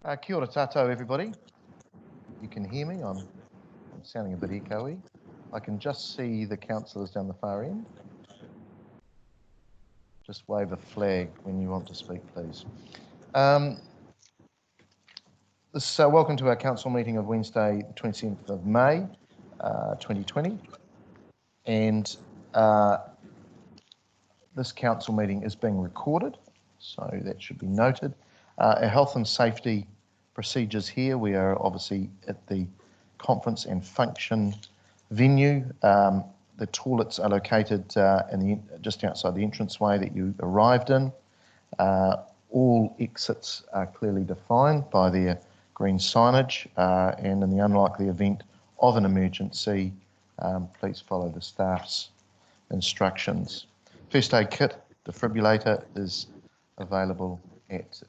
Kia ora tātou, everybody. You can hear me. I'm sounding a bit echoey. I can just see the councillors down the far end. Just wave a flag when you want to speak, please. Welcome to our council meeting of Wednesday, the 27th of May, 2020. And this council meeting is being recorded, so that should be noted. Our health and safety procedures here, we are obviously at the conference and function venue. The toilets are located just outside the entranceway that you arrived in. All exits are clearly defined by their green signage, and in the unlikely event of an emergency, please follow the staff's instructions. First aid kit, defibrillator is available at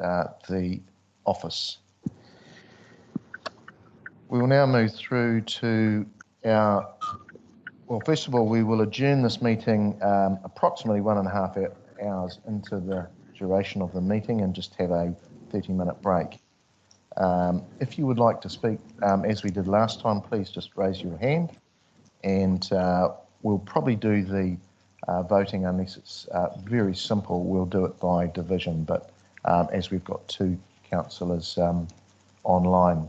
the office. We will now move through to our, well, first of all, we will adjourn this meeting approximately 1.5 hours into the duration of the meeting and just have a 30-minute break. If you would like to speak, as we did last time, please just raise your hand, and we'll probably do the voting, unless it's very simple, we'll do it by division, but as we've got two councillors online.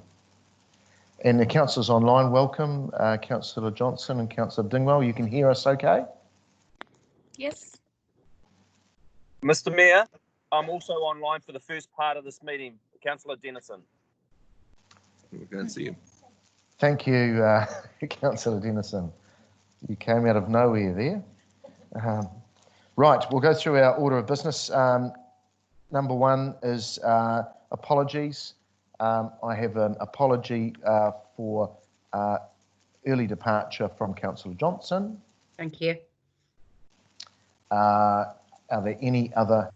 And the councillors online, welcome, Councillor Johnson and Councillor Dingwell. You can hear us okay? Yes. Mr. Mayor, I'm also online for the first part of this meeting. Councillor Dennison. We can't see him. Thank you, Councillor Dennison. You came out of nowhere there. Right, we'll go through our order of business. Number one is apologies. I have an apology for early departure from Councillor Johnson. Thank you. Are there any other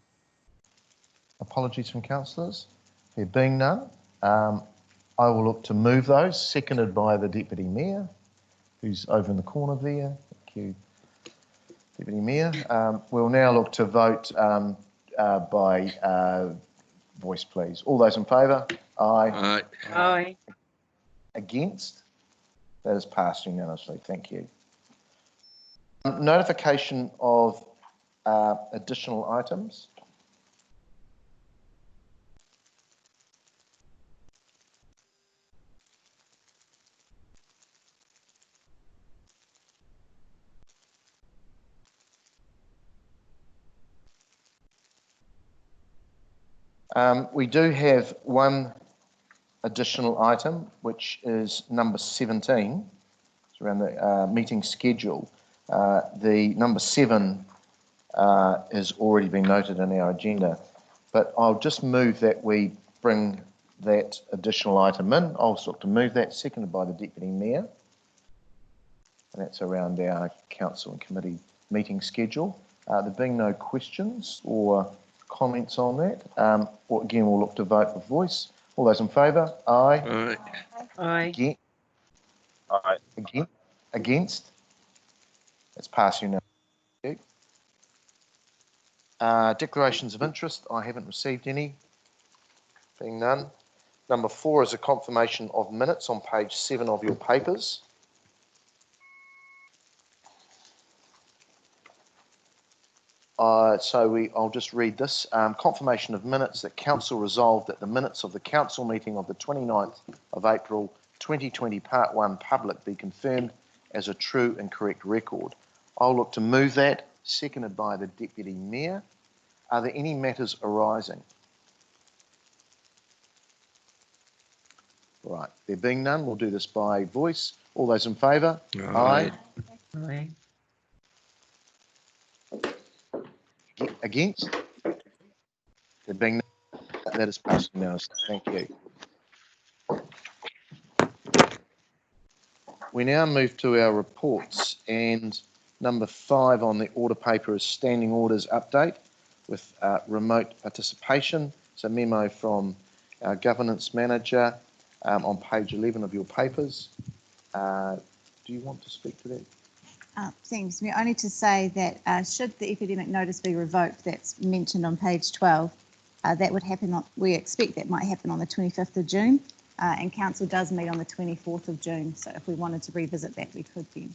apologies from councillors? There being none, I will look to move those, seconded by the Deputy Mayor, who's over in the corner there. Thank you, Deputy Mayor. We'll now look to vote by voice, please. All those in favour? Aye. Aye. Aye. Against? That is passed unanimously. Thank you. Notification of additional items. We do have one additional item, which is number 17. It's around the meeting schedule. The number 7 has already been noted in our agenda, but I'll just move that we bring that additional item in. I'll look to move that, seconded by the Deputy Mayor. And that's around our council and committee meeting schedule. There being no questions or comments on that, again, we'll look to vote with voice. All those in favour? Aye. Aye. Aye. Aye. Against? It's passed unanimously. Declarations of interest, I haven't received any. Being none. Number 4 is a confirmation of minutes on page 7 of your papers. I'll just read this. Confirmation of minutes that Council resolved that the minutes of the Council meeting of the 29th of April 2020, Part 1, public, be confirmed as a true and correct record. I'll look to move that, seconded by the Deputy Mayor. Are there any matters arising? Right, there being none, we'll do this by voice. All those in favour? Aye. Aye. Against? There being none, that is passed unanimously. Thank you. We now move to our reports, and number 5 on the order paper is standing orders update with remote participation. It's a memo from our governance manager on page 11 of your papers. Do you want to speak to that? Thanks. Only to say that should the epidemic notice be revoked, that's mentioned on page 12, That would happen on, we expect that might happen on the 25th of June, and council does meet on the 24th of June. So if we wanted to revisit that, we could then.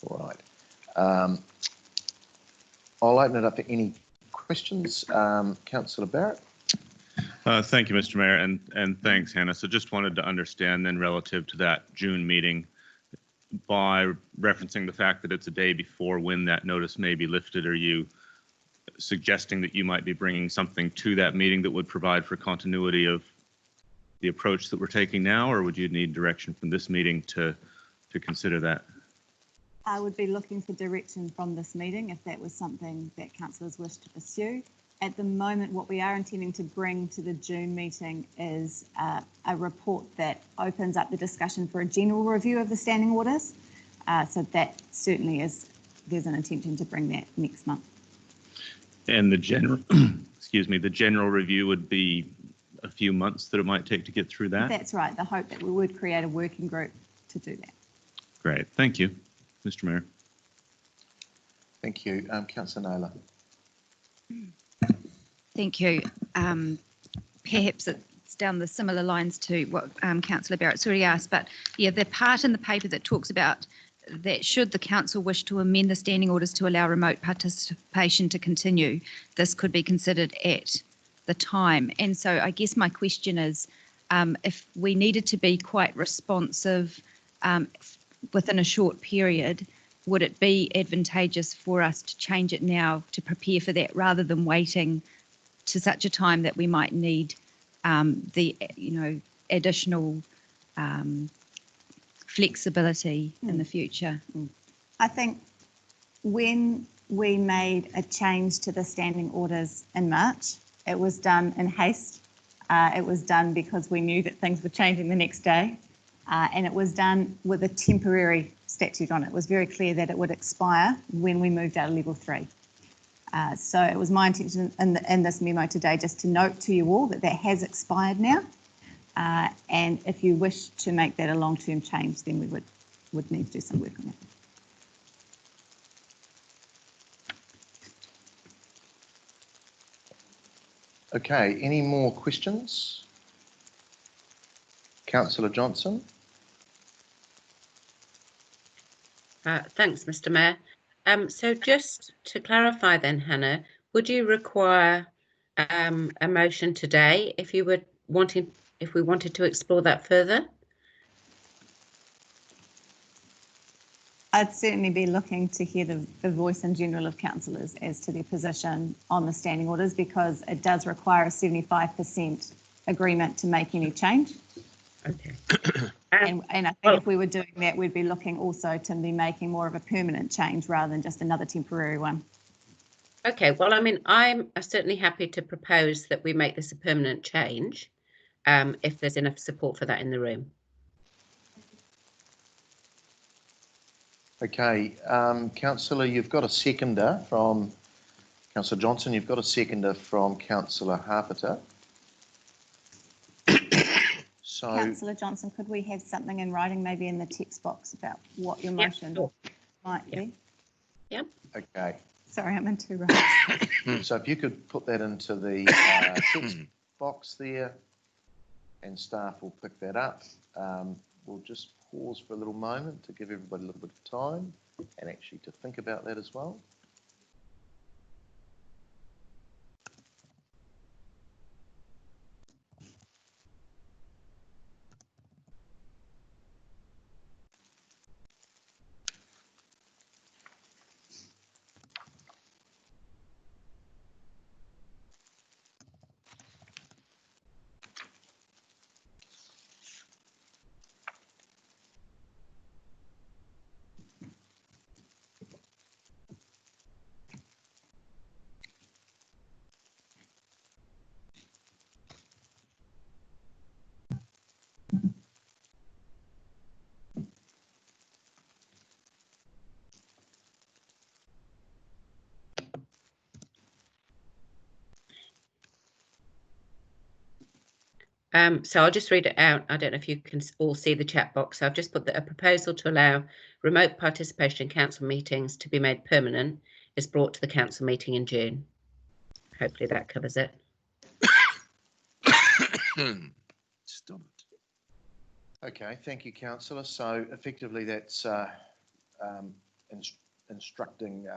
All right. I'll open it up for any questions. Councillor Barrett. Thank you, Mr. Mayor, and thanks, Hannah. So just wanted to understand then relative to that June meeting, by referencing the fact that it's a day before when that notice may be lifted, are you suggesting that you might be bringing something to that meeting that would provide for continuity of the approach that we're taking now, or would you need direction from this meeting to consider that? I would be looking for direction from this meeting if that was something that councillors wish to pursue. At the moment, what we are intending to bring to the June meeting is a report that opens up the discussion for a general review of the standing orders. So that certainly is, there's an intention to bring that next month. And the general, excuse me, the general review would be a few months that it might take to get through that? That's right. The hope that we would create a working group to do that. Great. Thank you, Mr. Mayor. Thank you. Councillor Naylor. Thank you. Perhaps it's down the similar lines to what Councillor Barrett's already asked, but yeah, the part in the paper that talks about that should the council wish to amend the standing orders to allow remote participation to continue, this could be considered at the time. And so I guess my question is, if we needed to be quite responsive within a short period, would it be advantageous for us to change it now to prepare for that rather than waiting to such a time that we might need the additional flexibility in the future? I think when we made a change to the standing orders in March, it was done in haste. It was done because we knew that things were changing the next day, and it was done with a temporary statute on it. It was very clear that it would expire when we moved out of level 3. So it was my intention in this memo today just to note to you all that that has expired now. And if you wish to make that a long-term change, then we would need to do some work on that. Okay, any more questions? Councillor Johnson. Thanks, Mr. Mayor. So just to clarify then, Hannah, would you require a motion today if we wanted to explore that further? I'd certainly be looking to hear the voice in general of councillors as to their position on the standing orders, because it does require a 75% agreement to make any change. Okay. And I think if we were doing that, we'd be looking also to be making more of a permanent change rather than just another temporary one. Okay, well, I mean, I'm certainly happy to propose that we make this a permanent change if there's enough support for that in the room. Okay, Councillor, you've got a seconder from Councillor Johnson. You've got a seconder from Councillor Harpiter. So, Councillor Johnson, could we have something in writing, maybe in the text box, about what your motion might be? Yep. Okay. Sorry, I'm in two rows. So if you could put that into the text box there, and staff will pick that up. We'll just pause for a little moment to give everybody a little bit of time and actually to think about that as well. So I'll just read it out. I don't know if you can all see the chat box. I've just put that a proposal to allow remote participation in council meetings to be made permanent is brought to the council meeting in June. hopefully that covers it. Stop it. Okay, thank you, councillor. So effectively that's instructing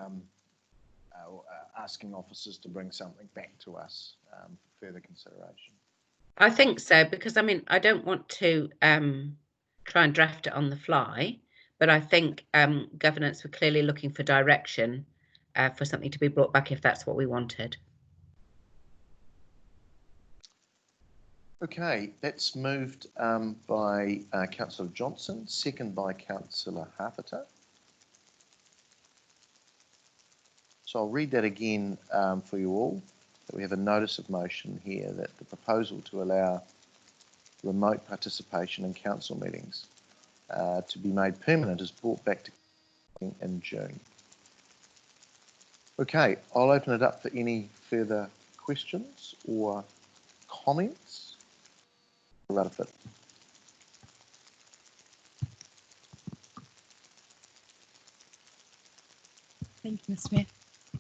asking officers to bring something back to us for further consideration. I think so, because I mean, I don't want to try and draft it on the fly, but I think governance were clearly looking for direction for something to be brought back if that's what we wanted. Okay, that's moved by Councillor Johnson, second by Councillor Hapeta. So I'll read that again for you all. That we have a notice of motion here that the proposal to allow remote participation in council meetings to be made permanent is brought back to in June. Okay, I'll open it up for any further questions or comments. Rutherford. Thank you, Mr. Mayor.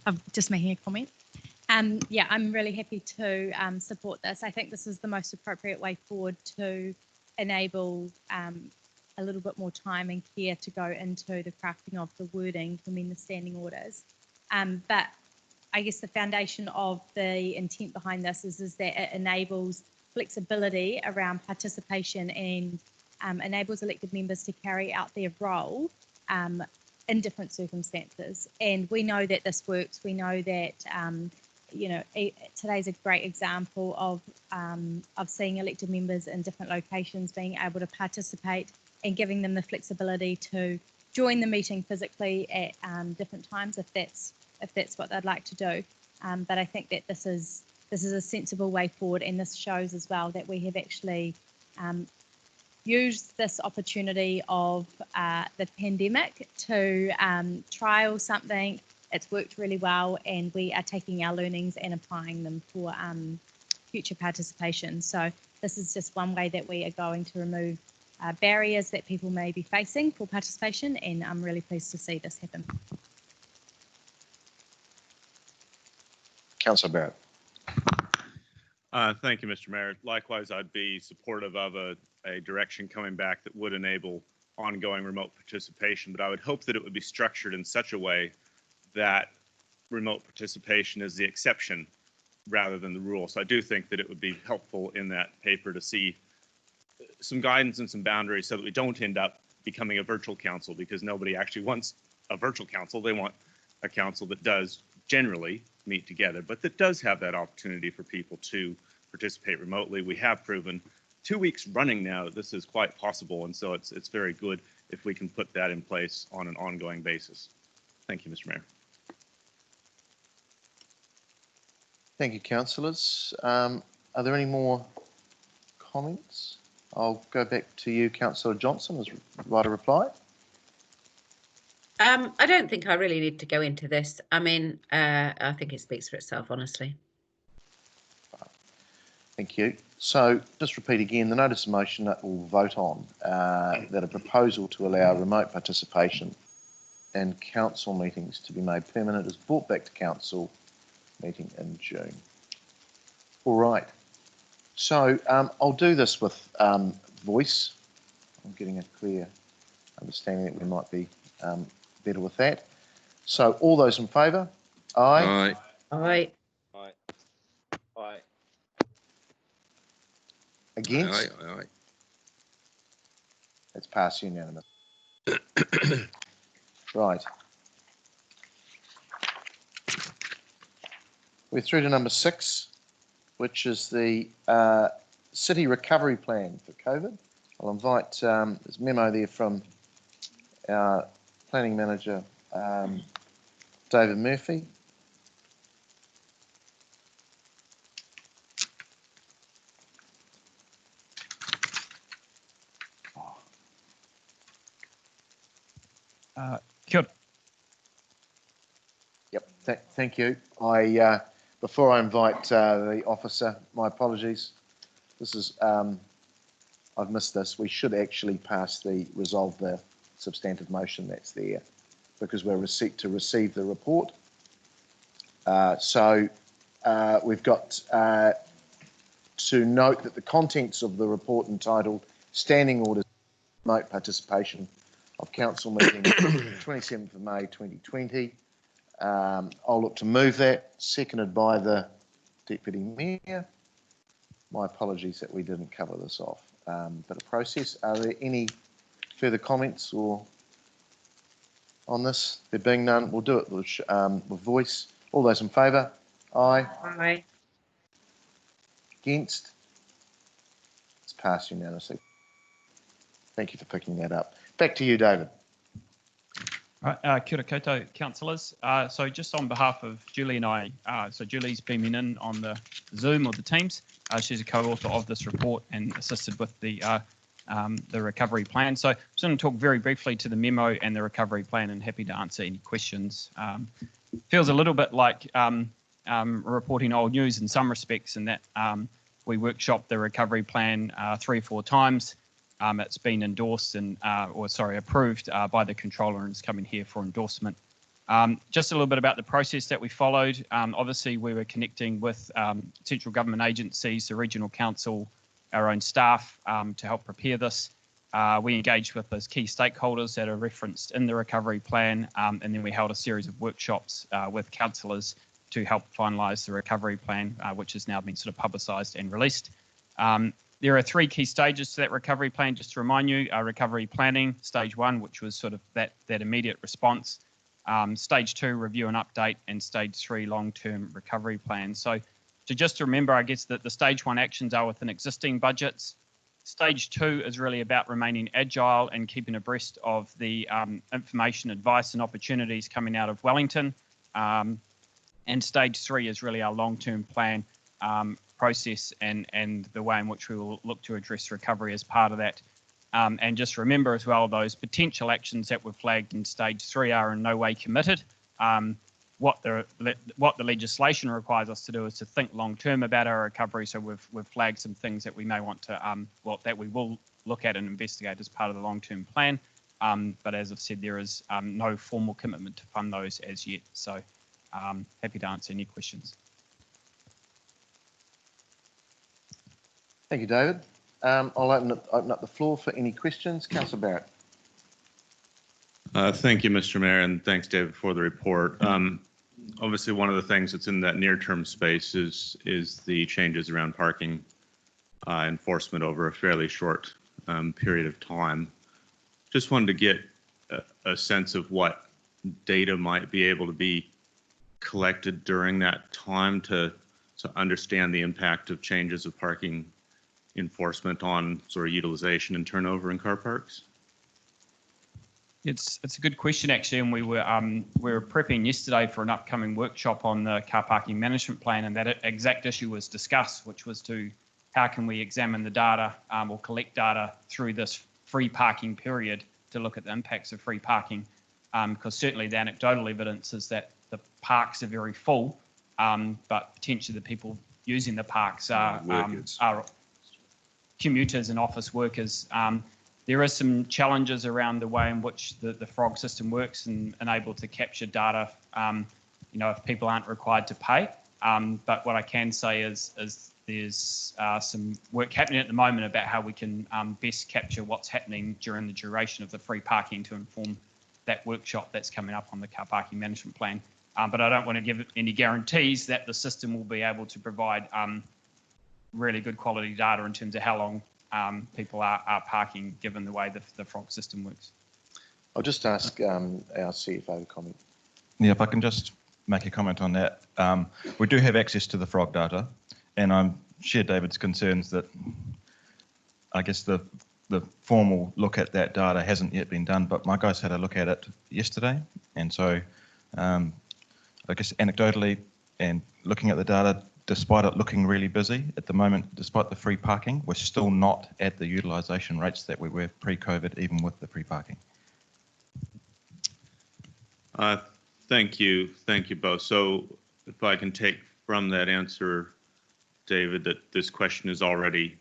I'm just making a comment. Yeah, I'm really happy to support this. I think this is the most appropriate way forward to enable a little bit more time and care to go into the crafting of the wording to amend the standing orders. But I guess the foundation of the intent behind this is that it enables flexibility around participation and enables elected members to carry out their role in different circumstances. And we know that this works. We know that, you know, today's a great example of seeing elected members in different locations being able to participate and giving them the flexibility to join the meeting physically at different times if that's what they'd like to do. But I think that this is a sensible way forward, and this shows as well that we have actually used this opportunity of the pandemic to trial something. It's worked really well, and we are taking our learnings and applying them for future participation. So this is just one way that we are going to remove barriers that people may be facing for participation, and I'm really pleased to see this happen. Councillor Barrett. Thank you, Mr. Mayor. Likewise, I'd be supportive of a direction coming back that would enable ongoing remote participation, but I would hope that it would be structured in such a way that remote participation is the exception rather than the rule. So I do think that it would be helpful in that paper to see some guidance and some boundaries so that we don't end up becoming a virtual council, because nobody actually wants a virtual council. They want a council that does generally meet together, but that does have that opportunity for people to participate remotely. We have proven 2 weeks running now that this is quite possible, and so it's very good if we can put that in place on an ongoing basis. Thank you, Mr. Mayor. Thank you, councillors. Are there any more comments? I'll go back to you, Councillor Johnson, as right a reply. I don't think I really need to go into this. I mean, I think it speaks for itself, honestly. Thank you. So just repeat again, the notice of motion that we'll vote on, that a proposal to allow remote participation in council meetings to be made permanent is brought back to council meeting in June. All right. So I'll do this with voice. I'm getting a clear understanding that we might be better with that. So all those in favour? Aye. Aye. Aye. Aye. Against? Aye. Aye. It's passed unanimous. Right. We're through to number 6, which is the city recovery plan for COVID. I'll invite, there's a memo there from our planning manager, David Murphy. Kia ora. Yep, thank you. Before I invite the officer, my apologies. This is, I've missed this. We should actually resolve the substantive motion that's there, because we're to receive the report. So we've got to note that the contents of the report entitled Standing Orders Remote Participation of Council Meeting 27th of May 2020. I'll look to move that, seconded by the Deputy Mayor. My apologies that we didn't cover this off. But a process, are there any further comments or on this? There being none, we'll do it with voice. All those in favour? Aye. Aye. Against? It's passed unanimously. Thank you for picking that up. Back to you, David. Right, kia ora koutou, councillors. So just on behalf of Julie and I, so Julie's beaming in on the Zoom or the Teams. She's a co-author of this report and assisted with the recovery plan. So I'm just going to talk very briefly to the memo and the recovery plan, and happy to answer any questions. Feels a little bit like reporting old news in some respects, in that we workshopped the recovery plan 3 or 4 times. It's been endorsed and, approved by the controller, and is coming here for endorsement. Just a little bit about the process that we followed. Obviously, we were connecting with central government agencies, the regional council, our own staff to help prepare this. We engaged with those key stakeholders that are referenced in the recovery plan, and then we held a series of workshops with councillors to help finalise the recovery plan, which has now been sort of publicised and released. There are 3 key stages to that recovery plan, just to remind you. Recovery planning, stage 1, which was sort of that immediate response. Stage 2, review and update, and stage 3, long-term recovery plan. So just to remember, I guess, that the stage 1 actions are within existing budgets. Stage 2 is really about remaining agile and keeping abreast of the information, advice and opportunities coming out of Wellington. And stage 3 is really our long-term plan process and the way in which we will look to address recovery as part of that. And just remember as well, those potential actions that were flagged in stage 3 are in no way committed. What the legislation requires us to do is to think long term about our recovery. So we've flagged some things that we may want to, that we will look at and investigate as part of the long term plan. But as I've said, there is no formal commitment to fund those as yet. So happy to answer any questions. Thank you, David. I'll open up the floor for any questions. Councillor Barrett. Thank you, Mr. Mayor, and thanks, David, for the report. Obviously, one of the things that's in that near-term space is the changes around parking enforcement over a fairly short period of time. Just wanted to get a sense of what data might be able to be collected during that time to understand the impact of changes of parking enforcement on sort of utilization and turnover in car parks. It's a good question, actually, and we were prepping yesterday for an upcoming workshop on the car parking management plan, and that exact issue was discussed, which was to how can we examine the data or collect data through this free parking period to look at the impacts of free parking, because certainly the anecdotal evidence is that the parks are very full, but potentially the people using the parks are commuters and office workers. There are some challenges around the way in which the FROG system works and able to capture data, if people aren't required to pay. But what I can say is there's some work happening at the moment about how we can best capture what's happening during the duration of the free parking to inform that workshop that's coming up on the car parking management plan. But I don't want to give any guarantees that the system will be able to provide really good quality data in terms of how long people are parking, given the way the FROG system works. I'll just ask our CFO to comment. Yeah, if I can just make a comment on that. We do have access to the FROG data, and I share David's concerns that I guess the formal look at that data hasn't yet been done, but my guys had a look at it yesterday, and so I guess anecdotally and looking at the data, despite it looking really busy at the moment, despite the free parking, we're still not at the utilisation rates that we were pre-COVID, even with the free parking. Thank you both. So if I can take from that answer, David, that this question is already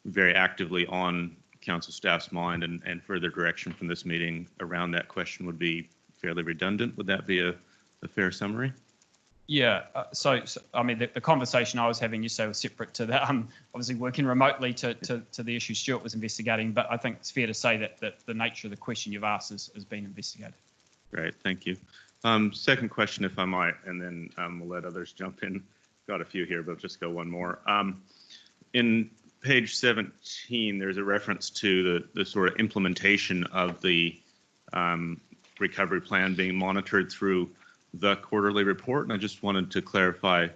very actively on council staff's mind, and further direction from this meeting around that question would be fairly redundant. Would that be a fair summary? Yeah, I mean, the conversation I was having, you say, was separate to that. Obviously working remotely to the issue Stuart was investigating, but I think it's fair to say that the nature of the question you've asked has been investigated. Great, thank you. Second question, if I might, and then we'll let others jump in. Got a few here, but just go one more. In page 17, there's a reference to the sort of implementation of the recovery plan being monitored through the quarterly report, and I just wanted to clarify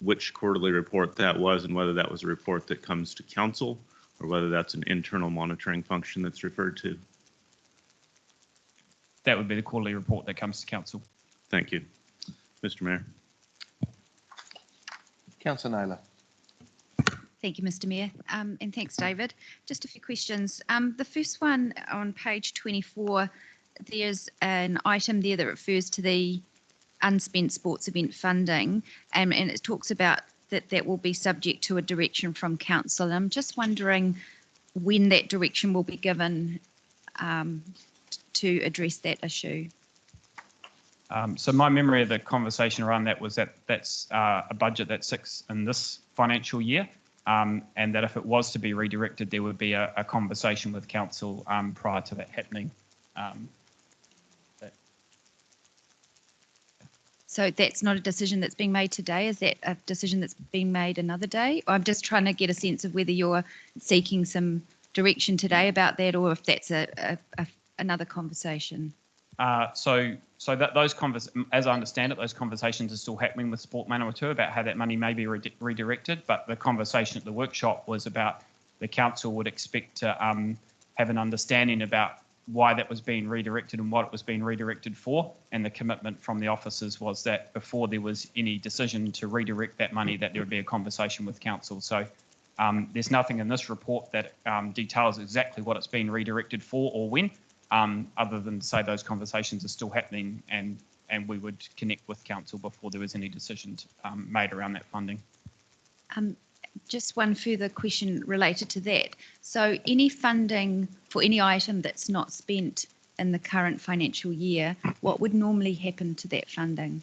which quarterly report that was and whether that was a report that comes to council or whether that's an internal monitoring function that's referred to. That would be the quarterly report that comes to council. Thank you. Mr. Mayor. Councillor Naylor. Thank you, Mr. Mayor, and thanks, David. Just a few questions. The first one on page 24, there's an item there that refers to the unspent sports event funding, and it talks about that will be subject to a direction from council. And I'm just wondering when that direction will be given to address that issue. So my memory of the conversation around that was that that's a budget that sits in this financial year, and that if it was to be redirected, there would be a conversation with council prior to that happening. So that's not a decision that's being made today. Is that a decision that's being made another day? I'm just trying to get a sense of whether you're seeking some direction today about that, or if that's another conversation. So that those as I understand it, those conversations are still happening with Sport Manawatu about how that money may be redirected. But the conversation at the workshop was about the council would expect to have an understanding about why that was being redirected and what it was being redirected for. And the commitment from the officers was that before there was any decision to redirect that money, that there would be a conversation with council. So there's nothing in this report that details exactly what it's being redirected for or when, other than to say those conversations are still happening, and we would connect with council before there was any decisions made around that funding. Just one further question related to that. So any funding for any item that's not spent in the current financial year, what would normally happen to that funding?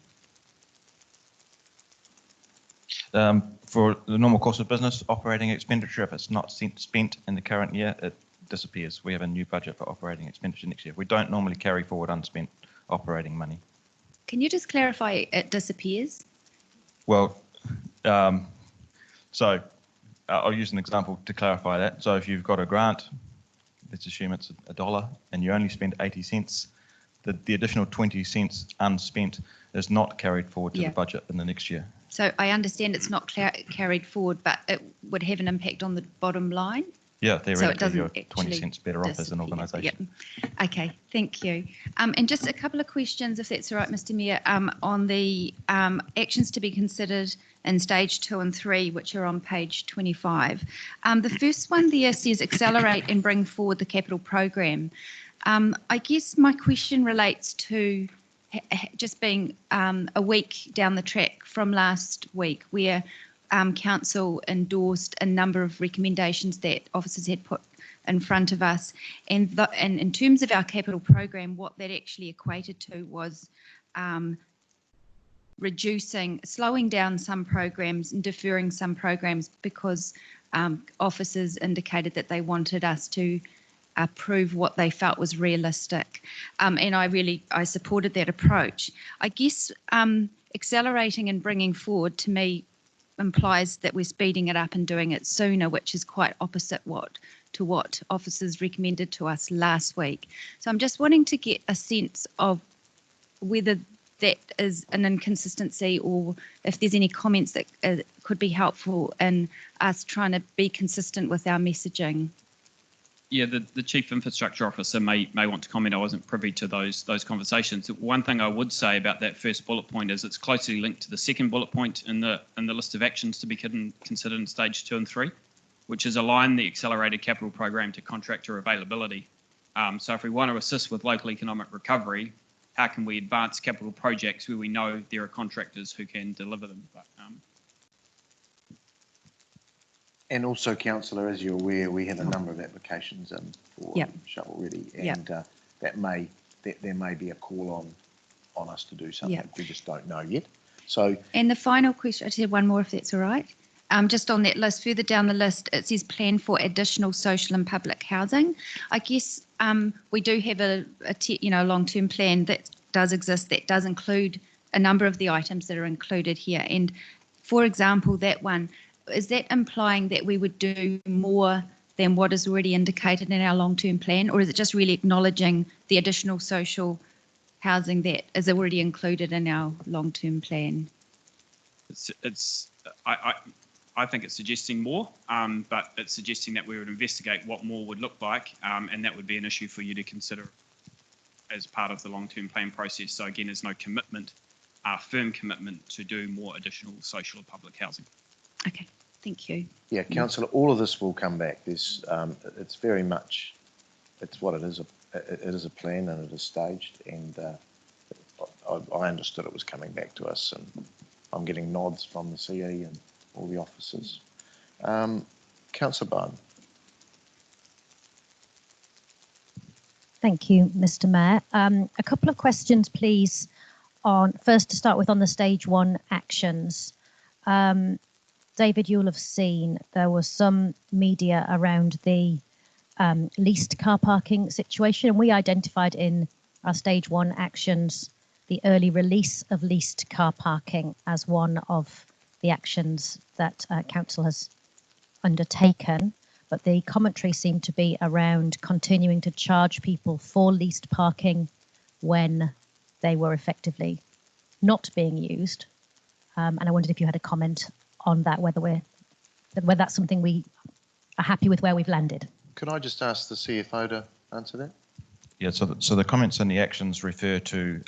For the normal course of business, operating expenditure, if it's not spent in the current year, it disappears. We have a new budget for operating expenditure next year. We don't normally carry forward unspent operating money. Can you just clarify it disappears? Well, so I'll use an example to clarify that. So if you've got a grant, let's assume it's $1 and you only spend 80 cents, the additional 20 cents unspent is not carried forward to the budget in the next year. So I understand it's not carried forward, but it would have an impact on the bottom line? Yeah, theoretically, you're 20 actually cents better off as an organisation. Yep. Okay, thank you. And just a couple of questions, if that's all right, Mr. Mayor, on the actions to be considered in stage 2 and 3, which are on page 25. The first one there says accelerate and bring forward the capital program. I guess my question relates to just being a week down the track from last week, where council endorsed a number of recommendations that officers had put in front of us, and in terms of our capital program, what that actually equated to was slowing down some programs and deferring some programs because officers indicated that they wanted us to approve what they felt was realistic, and I supported that approach. I guess accelerating and bringing forward to me implies that we're speeding it up and doing it sooner, which is quite opposite what officers recommended to us last week. So I'm just wanting to get a sense of whether that is an inconsistency, or if there's any comments that could be helpful in us trying to be consistent with our messaging. Yeah, the Chief Infrastructure Officer may want to comment. I wasn't privy to those conversations. One thing I would say about that first bullet point is it's closely linked to the second bullet point in the list of actions to be considered in stage 2 and 3, which is align the accelerated capital program to contractor availability. So if we want to assist with local economic recovery, how can we advance capital projects where we know there are contractors who can deliver them? And also, Councillor, as you're aware, we have a number of applications for shovel ready, and there may be a call on us to do something. We just don't know yet. So And the final question, I just had one more if that's all right. Just on that list, further down the list, it says plan for additional social and public housing. I guess we do have a long-term plan that does exist, that does include a number of the items that are included here. And for example, that one, is that implying that we would do more than what is already indicated in our long-term plan, or is it just really acknowledging the additional social housing that is already included in our long-term plan? I think it's suggesting more, but it's suggesting that we would investigate what more would look like, and that would be an issue for you to consider as part of the long-term plan process. So again, there's no commitment, firm commitment to do more additional social or public housing. Okay, thank you. yeah, councillor, all of this will come back. There's, it's very much, it's what it is. It is a plan and it is staged, and I understood it was coming back to us, and I'm getting nods from the CE and all the officers. Councillor Byrne. Thank you, Mr. Mayor. A couple of questions, please. First, to start with, on the stage 1 actions. David, you'll have seen there was some media around the leased car parking situation, and we identified in our stage 1 actions the early release of leased car parking as one of the actions that council has undertaken. But the commentary seemed to be around continuing to charge people for leased parking when they were effectively not being used. And I wondered if you had a comment on that, whether that's something we are happy with where we've landed. Could I just ask the CFO to answer that? Yeah, so the comments and the actions refer to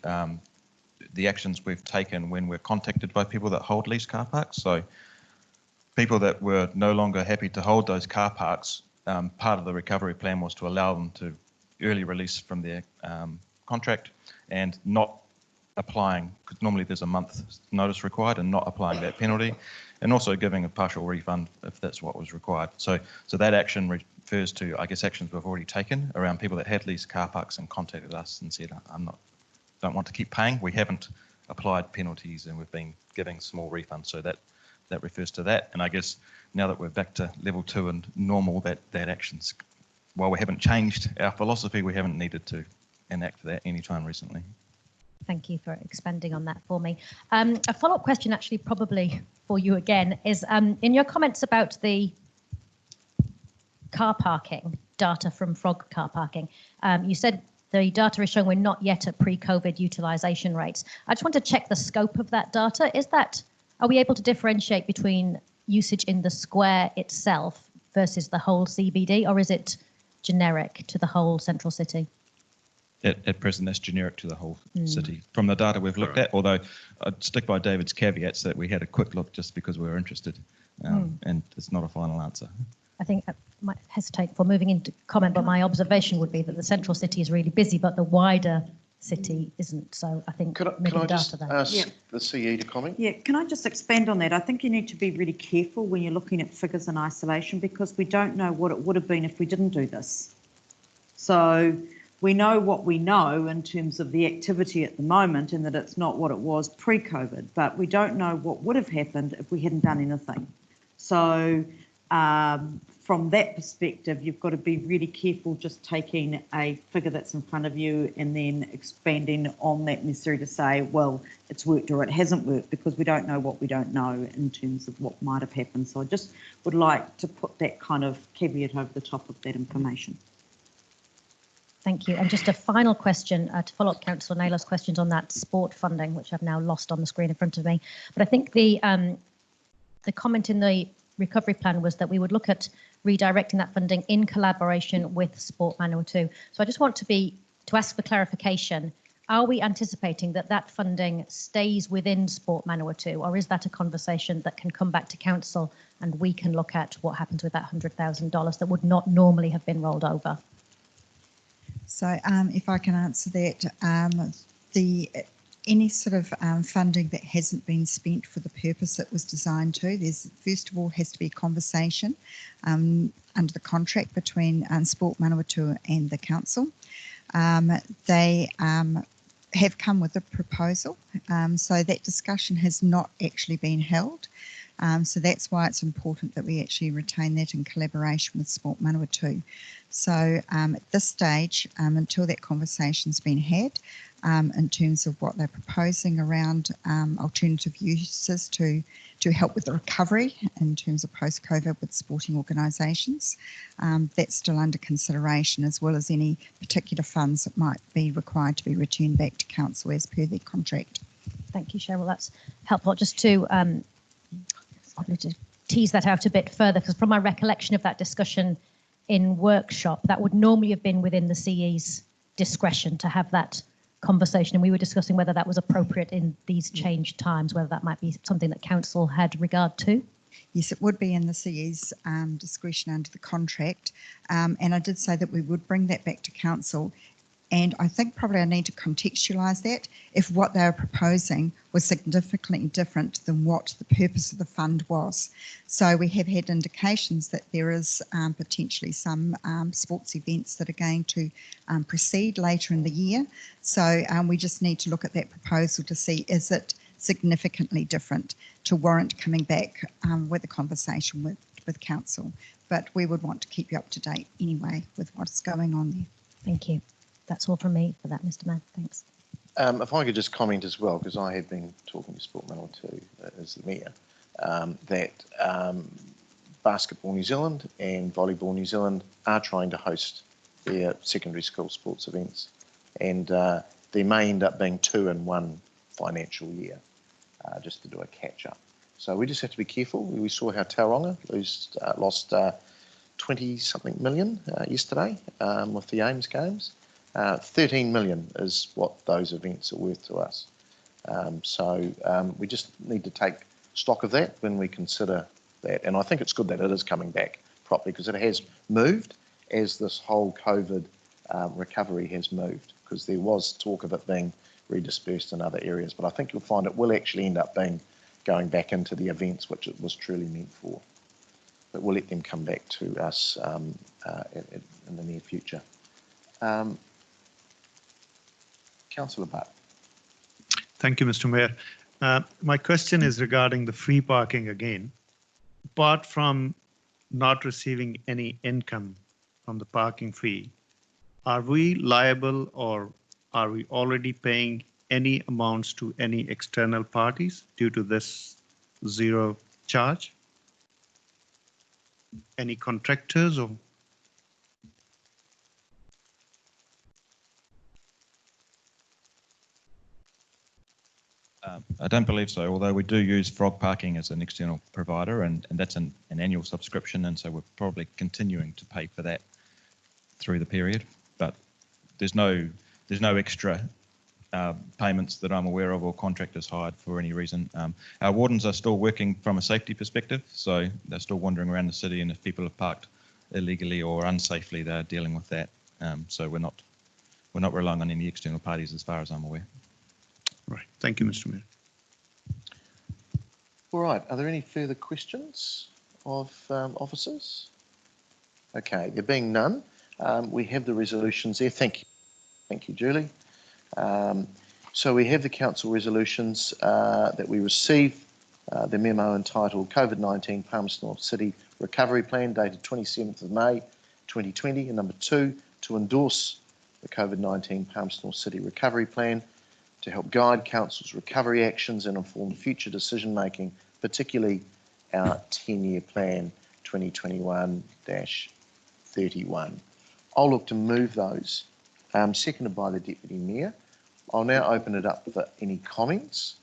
the actions we've taken when we're contacted by people that hold leased car parks. So people that were no longer happy to hold those car parks, part of the recovery plan was to allow them to early release from their contract and not applying, because normally there's a month notice required, and not applying that penalty, and also giving a partial refund if that's what was required. So that action refers to, I guess, actions we've already taken around people that had leased car parks and contacted us and said, don't want to keep paying. We haven't applied penalties and we've been giving small refunds. So that refers to that. And I guess now that we're back to level 2 and normal, that actions, while we haven't changed our philosophy, we haven't needed to enact that anytime recently. Thank you for expanding on that for me. A follow-up question, actually, probably for you again, is in your comments about the car parking data from Frog car parking, you said the data is showing we're not yet at pre-COVID utilisation rates. I just want to check the scope of that data. Are we able to differentiate between usage in the square itself versus the whole CBD, or is it generic to the whole central city? At present, that's generic to the whole city from the data we've looked at, although I'd stick by David's caveats that we had a quick look just because we were interested, and it's not a final answer. I think I might hesitate for moving into comment, but my observation would be that the central city is really busy, but the wider city isn't. So I think Can I just ask the CE to comment? Yeah, can I just expand on that? I think you need to be really careful when you're looking at figures in isolation, because we don't know what it would have been if we didn't do this. So we know what we know in terms of the activity at the moment, and that it's not what it was pre-COVID, but we don't know what would have happened if we hadn't done anything. So from that perspective, you've got to be really careful just taking a figure that's in front of you and then expanding on that necessary to say, well, it's worked or it hasn't worked, because we don't know what we don't know in terms of what might have happened. So I just would like to put that kind of caveat over the top of that information. Thank you. And just a final question to follow up Councillor Naylor's questions on that sport funding, which I've now lost on the screen in front of me. But I think the comment in the recovery plan was that we would look at redirecting that funding in collaboration with Sport Manual 2. So I just want to ask for clarification. Are we anticipating that funding stays within Sport Manual 2, or is that a conversation that can come back to council and we can look at what happens with that $100,000 that would not normally have been rolled over? So if I can answer that, any sort of funding that hasn't been spent for the purpose it was designed to, there's first of all has to be a conversation under the contract between Sport Manawatu and the council. They have come with a proposal. So that discussion has not actually been held. So that's why it's important that we actually retain that in collaboration with Sport Manawatu. So at this stage, until that conversation's been had, in terms of what they're proposing around alternative uses to help with the recovery in terms of post-COVID with sporting organisations, that's still under consideration, as well as any particular funds that might be required to be returned back to council as per their contract. Thank you, Cheryl. That's helpful. Just to tease that out a bit further, because from my recollection of that discussion in workshop, that would normally have been within the CE's discretion to have that conversation, and we were discussing whether that was appropriate in these changed times, whether that might be something that council had regard to. Yes, it would be in the CE's discretion under the contract, and I did say that we would bring that back to council. And I think probably I need to contextualise that if what they were proposing was significantly different than what the purpose of the fund was. So we have had indications that there is potentially some sports events that are going to proceed later in the year. So we just need to look at that proposal to see, is it significantly different to warrant coming back with a conversation with council. But we would want to keep you up to date anyway with what's going on there. Thank you. That's all from me for that, Mr. Mayor. Thanks. If I could just comment as well, because I have been talking to Sport Manawatu as the mayor, that Basketball New Zealand and Volleyball New Zealand are trying to host their secondary school sports events, and there may end up being 2 in 1 financial year, just to do a catch up. So we just have to be careful. We saw how Tauranga lost 20-something million yesterday with the Ames Games. 13 million is what those events are worth to us. So we just need to take stock of that when we consider that. And I think it's good that it is coming back properly, because it has moved as this whole COVID recovery has moved, because there was talk of it being redispersed in other areas. But I think you'll find it will actually end up going back into the events which it was truly meant for. But we'll let them come back to us in the near future. Councillor Butt. Thank you, Mr. Mayor. My question is regarding the free parking again. Apart from not receiving any income from the parking fee, are we liable, or are we already paying any amounts to any external parties due to this zero charge? Any contractors or? I don't believe so, although we do use Frog Parking as an external provider, and that's an annual subscription, and so we're probably continuing to pay for that through the period. But there's no extra payments that I'm aware of, or contractors hired for any reason. Our wardens are still working from a safety perspective, so they're still wandering around the city, and if people have parked illegally or unsafely, they're dealing with that. So we're not relying on any external parties as far as I'm aware. Right. Thank you, Mr. Mayor. All right. Are there any further questions of officers? Okay. There being none, we have the resolutions there. Thank you. Thank you, Julie. So we have the council resolutions that we received, the memo entitled COVID-19 Palmerston North City Recovery Plan dated 27th of May 2020, and number 2, to endorse the COVID-19 Palmerston North City Recovery Plan to help guide council's recovery actions and inform future decision making, particularly our 10-year plan 2021-31. I'll look to move those, seconded by the Deputy Mayor. I'll now open it up for any comments.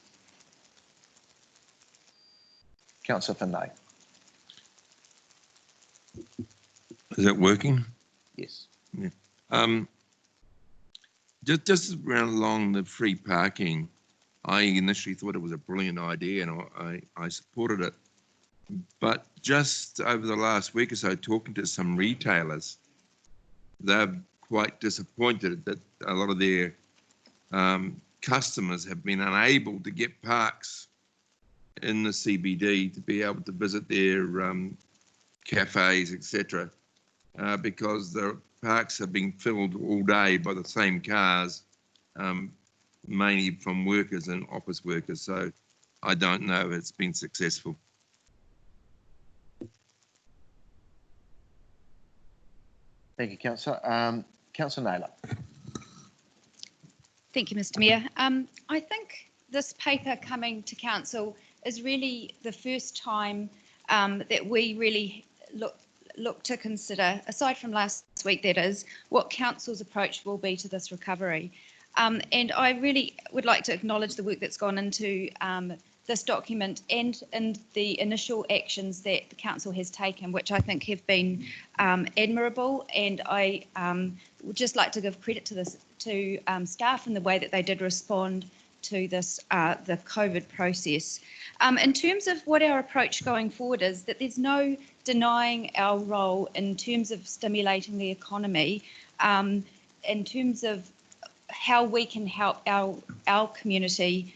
Councillor Finlay. Is it working? Yes. Yeah. Just around along the free parking, I initially thought it was a brilliant idea, and I supported it. But just over the last week or so, talking to some retailers, they're quite disappointed that a lot of their customers have been unable to get parks in the CBD to be able to visit their cafes, etc., because the parks are being filled all day by the same cars mainly from workers and office workers. So I don't know if it's been successful. Thank you, Councillor. Councillor Naylor. Thank you, Mr. Mayor. I think this paper coming to council is really the first time that we really look to consider, aside from last week, that is, what council's approach will be to this recovery. And I really would like to acknowledge the work that's gone into this document and the initial actions that the council has taken, which I think have been admirable. And I would just like to give credit to staff in the way that they did respond to this, the COVID process. In terms of what our approach going forward is, that there's no denying our role in terms of stimulating the economy, in terms of how we can help our community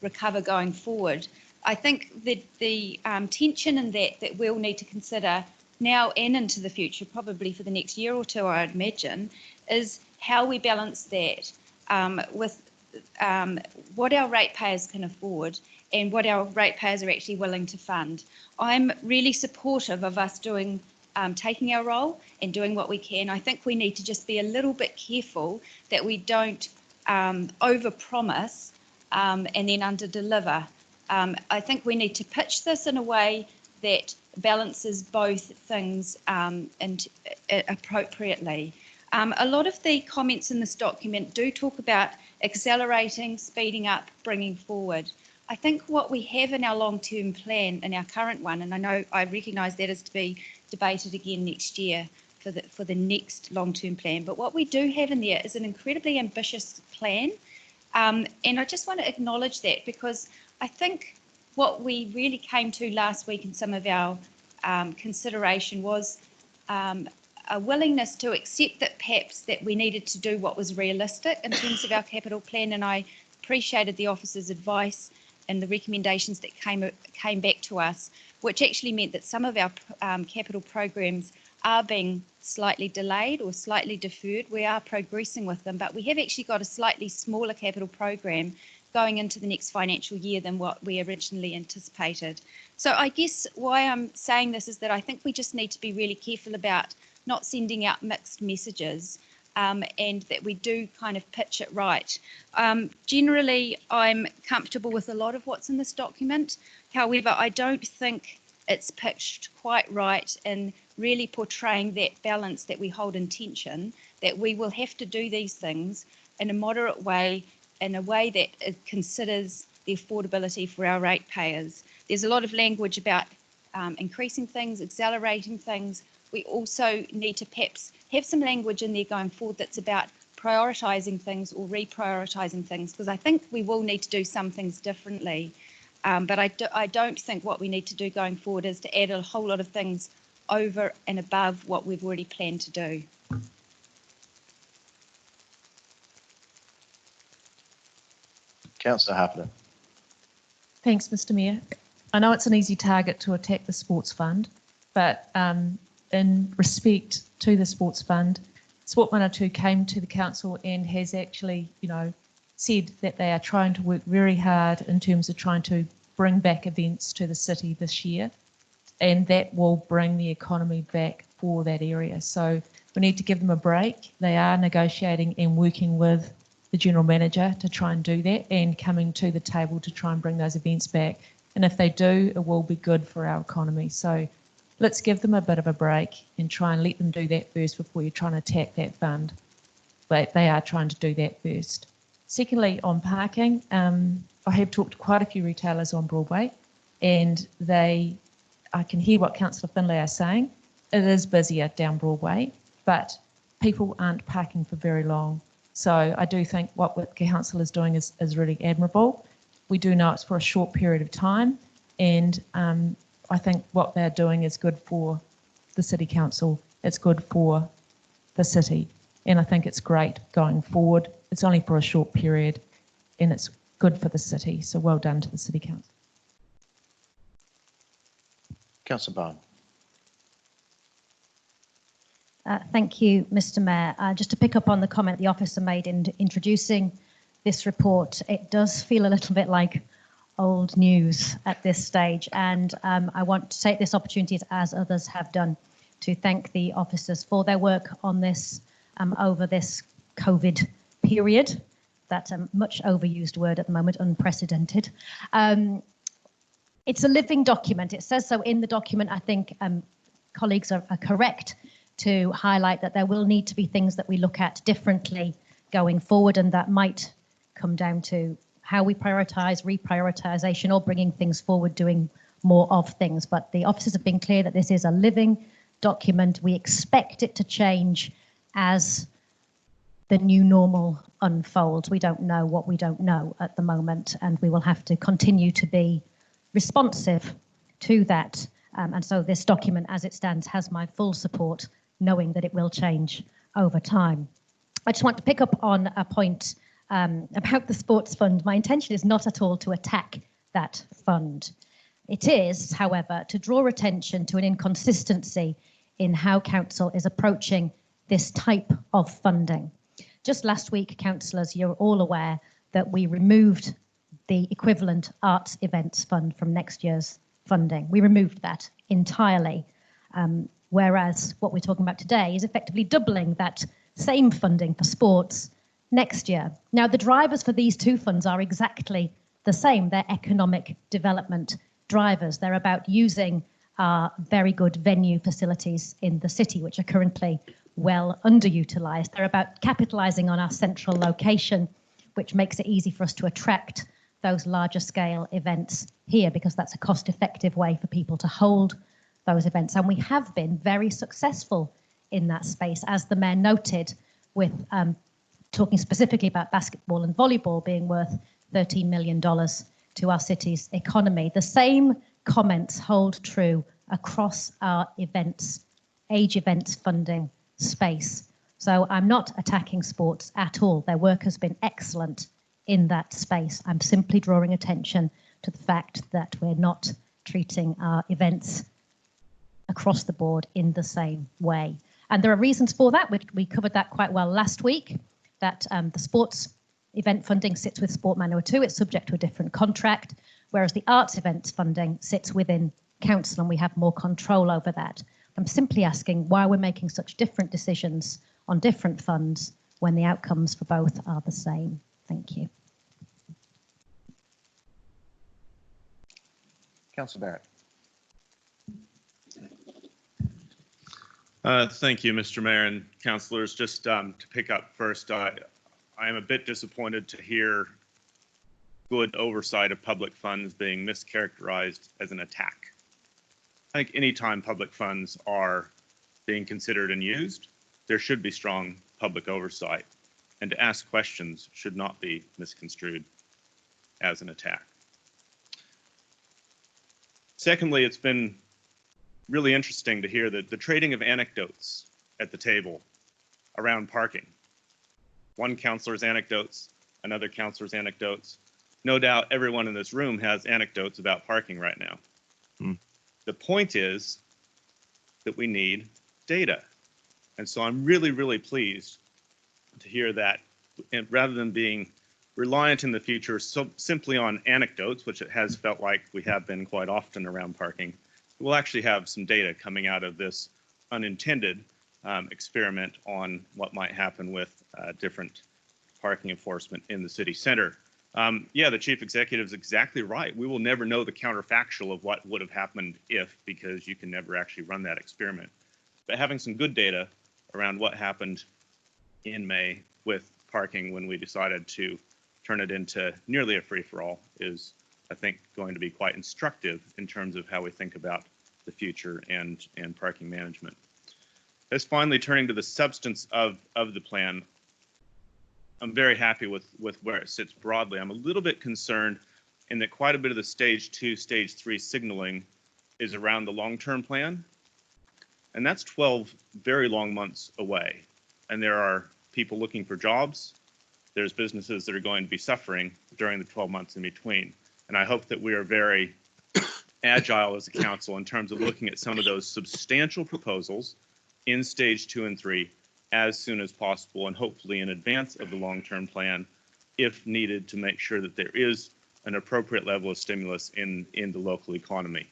recover going forward. I think that the tension in that we'll need to consider now and into the future, probably for the next year or two, I'd imagine, is how we balance that with what our ratepayers can afford and what our ratepayers are actually willing to fund. I'm really supportive of us doing, taking our role and doing what we can. I think we need to just be a little bit careful that we don't overpromise and then underdeliver. I think we need to pitch this in a way that balances both things and appropriately. A lot of the comments in this document do talk about accelerating, speeding up, bringing forward. I think what we have in our long-term plan, in our current one, and I know I recognise that is to be debated again next year for the next long-term plan, but what we do have in there is an incredibly ambitious plan. And I just want to acknowledge that, because I think what we really came to last week in some of our consideration was a willingness to accept that perhaps that we needed to do what was realistic in terms of our capital plan, and I appreciated the officer's advice and the recommendations that came back to us, which actually meant that some of our capital programs are being slightly delayed or slightly deferred. We are progressing with them, but we have actually got a slightly smaller capital program going into the next financial year than what we originally anticipated. So I guess why I'm saying this is that I think we just need to be really careful about not sending out mixed messages, and that we do kind of pitch it right. Generally, I'm comfortable with a lot of what's in this document. However, I don't think it's pitched quite right in really portraying that balance that we hold in tension, that we will have to do these things in a moderate way, in a way that it considers the affordability for our ratepayers. There's a lot of language about increasing things, accelerating things. We also need to perhaps have some language in there going forward that's about prioritising things or reprioritising things, because I think we will need to do some things differently. But I don't think what we need to do going forward is to add a whole lot of things over and above what we've already planned to do. Councillor Harper. Thanks, Mr. Mayor. I know it's an easy target to attack the sports fund, but in respect to the sports fund, Sport Manawatu came to the council and has actually, said that they are trying to work very hard in terms of trying to bring back events to the city this year, and that will bring the economy back for that area. So we need to give them a break. They are negotiating and working with the general manager to try and do that and coming to the table to try and bring those events back. And if they do, it will be good for our economy. So let's give them a bit of a break and try and let them do that first before you're trying to attack that fund. But they are trying to do that first. Secondly, on parking, I have talked to quite a few retailers on Broadway, and I can hear what Councillor Finlay are saying. It is busier down Broadway, but people aren't parking for very long. So I do think what the council is doing is really admirable. We do know it's for a short period of time, and I think what they're doing is good for the City Council. It's good for the city, and I think it's great going forward. It's only for a short period, and it's good for the city. So well done to the City Council. Councillor Bowen. Thank you, Mr. Mayor. Just to pick up on the comment the officer made in introducing this report. It does feel a little bit like old news at this stage, and I want to take this opportunity, as others have done, to thank the officers for their work on this over this COVID period. That's a much overused word at the moment, unprecedented. It's a living document. It says so in the document. I think colleagues are correct to highlight that there will need to be things that we look at differently going forward, and that might come down to how we prioritise, reprioritisation, or bringing things forward, doing more of things. But the officers have been clear that this is a living document. We expect it to change as the new normal unfolds. We don't know what we don't know at the moment, and we will have to continue to be responsive to that. And so this document, as it stands, has my full support, knowing that it will change over time. I just want to pick up on a point about the sports fund. My intention is not at all to attack that fund. It is, however, to draw attention to an inconsistency in how council is approaching this type of funding. Just last week, councillors, you're all aware that we removed the equivalent arts events fund from next year's funding. We removed that entirely, whereas what we're talking about today is effectively doubling that same funding for sports next year. Now, the drivers for these two funds are exactly the same. They're economic development drivers. They're about using our very good venue facilities in the city, which are currently well underutilised. They're about capitalising on our central location, which makes it easy for us to attract those larger scale events here, because that's a cost-effective way for people to hold those events. And we have been very successful in that space, as the Mayor noted, with talking specifically about basketball and volleyball being worth $13 million to our city's economy. The same comments hold true across our events, age events funding space. So I'm not attacking sports at all. Their work has been excellent in that space. I'm simply drawing attention to the fact that we're not treating our events across the board in the same way. And there are reasons for that. We covered that quite well last week, that the sports event funding sits with Sport Manor 2. It's subject to a different contract, whereas the arts events funding sits within council and we have more control over that. I'm simply asking why we're making such different decisions on different funds when the outcomes for both are the same. Thank you. Councillor Barrett. Thank you, Mr. Mayor and councillors. Just to pick up first, I am a bit disappointed to hear good oversight of public funds being mischaracterized as an attack. I think anytime public funds are being considered and used, there should be strong public oversight, and to ask questions should not be misconstrued as an attack. Secondly, it's been really interesting to hear the trading of anecdotes at the table around parking. One councillor's anecdotes, another councillor's anecdotes. No doubt everyone in this room has anecdotes about parking right now. The point is that we need data. And so I'm really, really pleased to hear that, and rather than being reliant in the future simply on anecdotes, which it has felt like we have been quite often around parking, we'll actually have some data coming out of this unintended experiment on what might happen with different parking enforcement in the city center. Yeah, the chief executive is exactly right. We will never know the counterfactual of what would have happened if, because you can never actually run that experiment. But having some good data around what happened in May with parking when we decided to turn it into nearly a free-for-all is, I think, going to be quite instructive in terms of how we think about the future and parking management. As finally turning to the substance of the plan, I'm very happy with where it sits broadly. I'm a little bit concerned in that quite a bit of the stage 2, stage 3 signaling is around the long-term plan. And that's 12 very long months away. And there are people looking for jobs. There's businesses that are going to be suffering during the 12 months in between. And I hope that we are very agile as a council in terms of looking at some of those substantial proposals in stage 2 and 3 as soon as possible, and hopefully in advance of the long-term plan, if needed, to make sure that there is an appropriate level of stimulus in the local economy.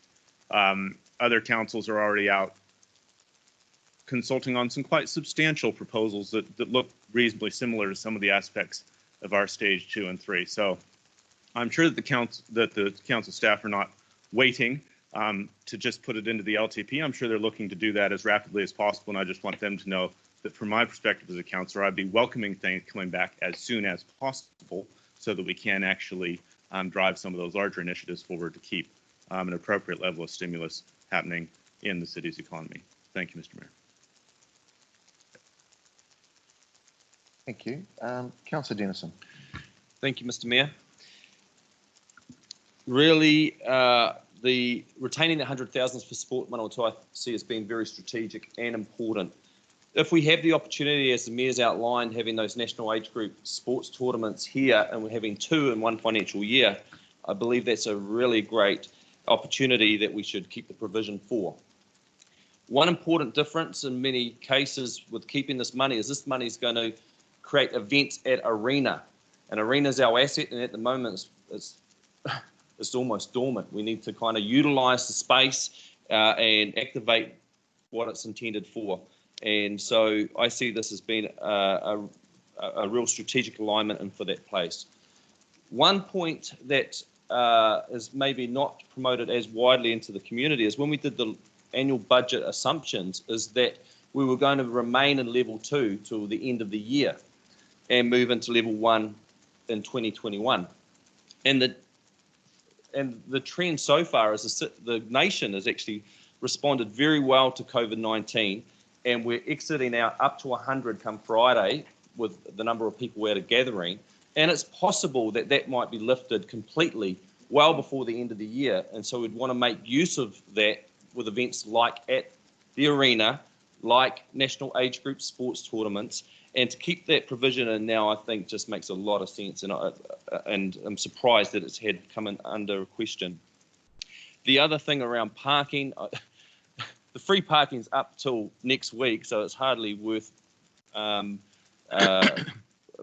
Other councils are already out consulting on some quite substantial proposals that look reasonably similar to some of the aspects of our stage 2 and 3. So I'm sure that the council staff are not waiting to just put it into the LTP. I'm sure they're looking to do that as rapidly as possible, and I just want them to know that from my perspective as a councillor, I'd be welcoming things coming back as soon as possible so that we can actually drive some of those larger initiatives forward to keep an appropriate level of stimulus happening in the city's economy. Thank you, Mr. Mayor. Thank you. Councillor Dennison. Thank you, Mr. Mayor. Really, the retaining the 100,000 for sport Manawatu I see as being very strategic and important. If we have the opportunity, as the Mayor's outlined, having those national age group sports tournaments here, and we're having 2 in one financial year, I believe that's a really great opportunity that we should keep the provision for. One important difference in many cases with keeping this money is this money is going to create events at Arena. And Arena is our asset, and at the moment it's almost dormant. We need to kind of utilise the space and activate what it's intended for. And so I see this as being a real strategic alignment and for that place. One point that is maybe not promoted as widely into the community is when we did the annual budget assumptions is that we were going to remain in level 2 till the end of the year and move into level 1 in 2021. And the trend so far is the nation has actually responded very well to COVID-19, and we're exiting out up to 100 come Friday with the number of people at a gathering. And it's possible that that might be lifted completely well before the end of the year. And so we'd want to make use of that with events like at the Arena, like national age group sports tournaments, and to keep that provision in now, I think just makes a lot of sense. And I'm surprised that it's had come in under question. The other thing around parking, the free parking's up till next week, so it's hardly worth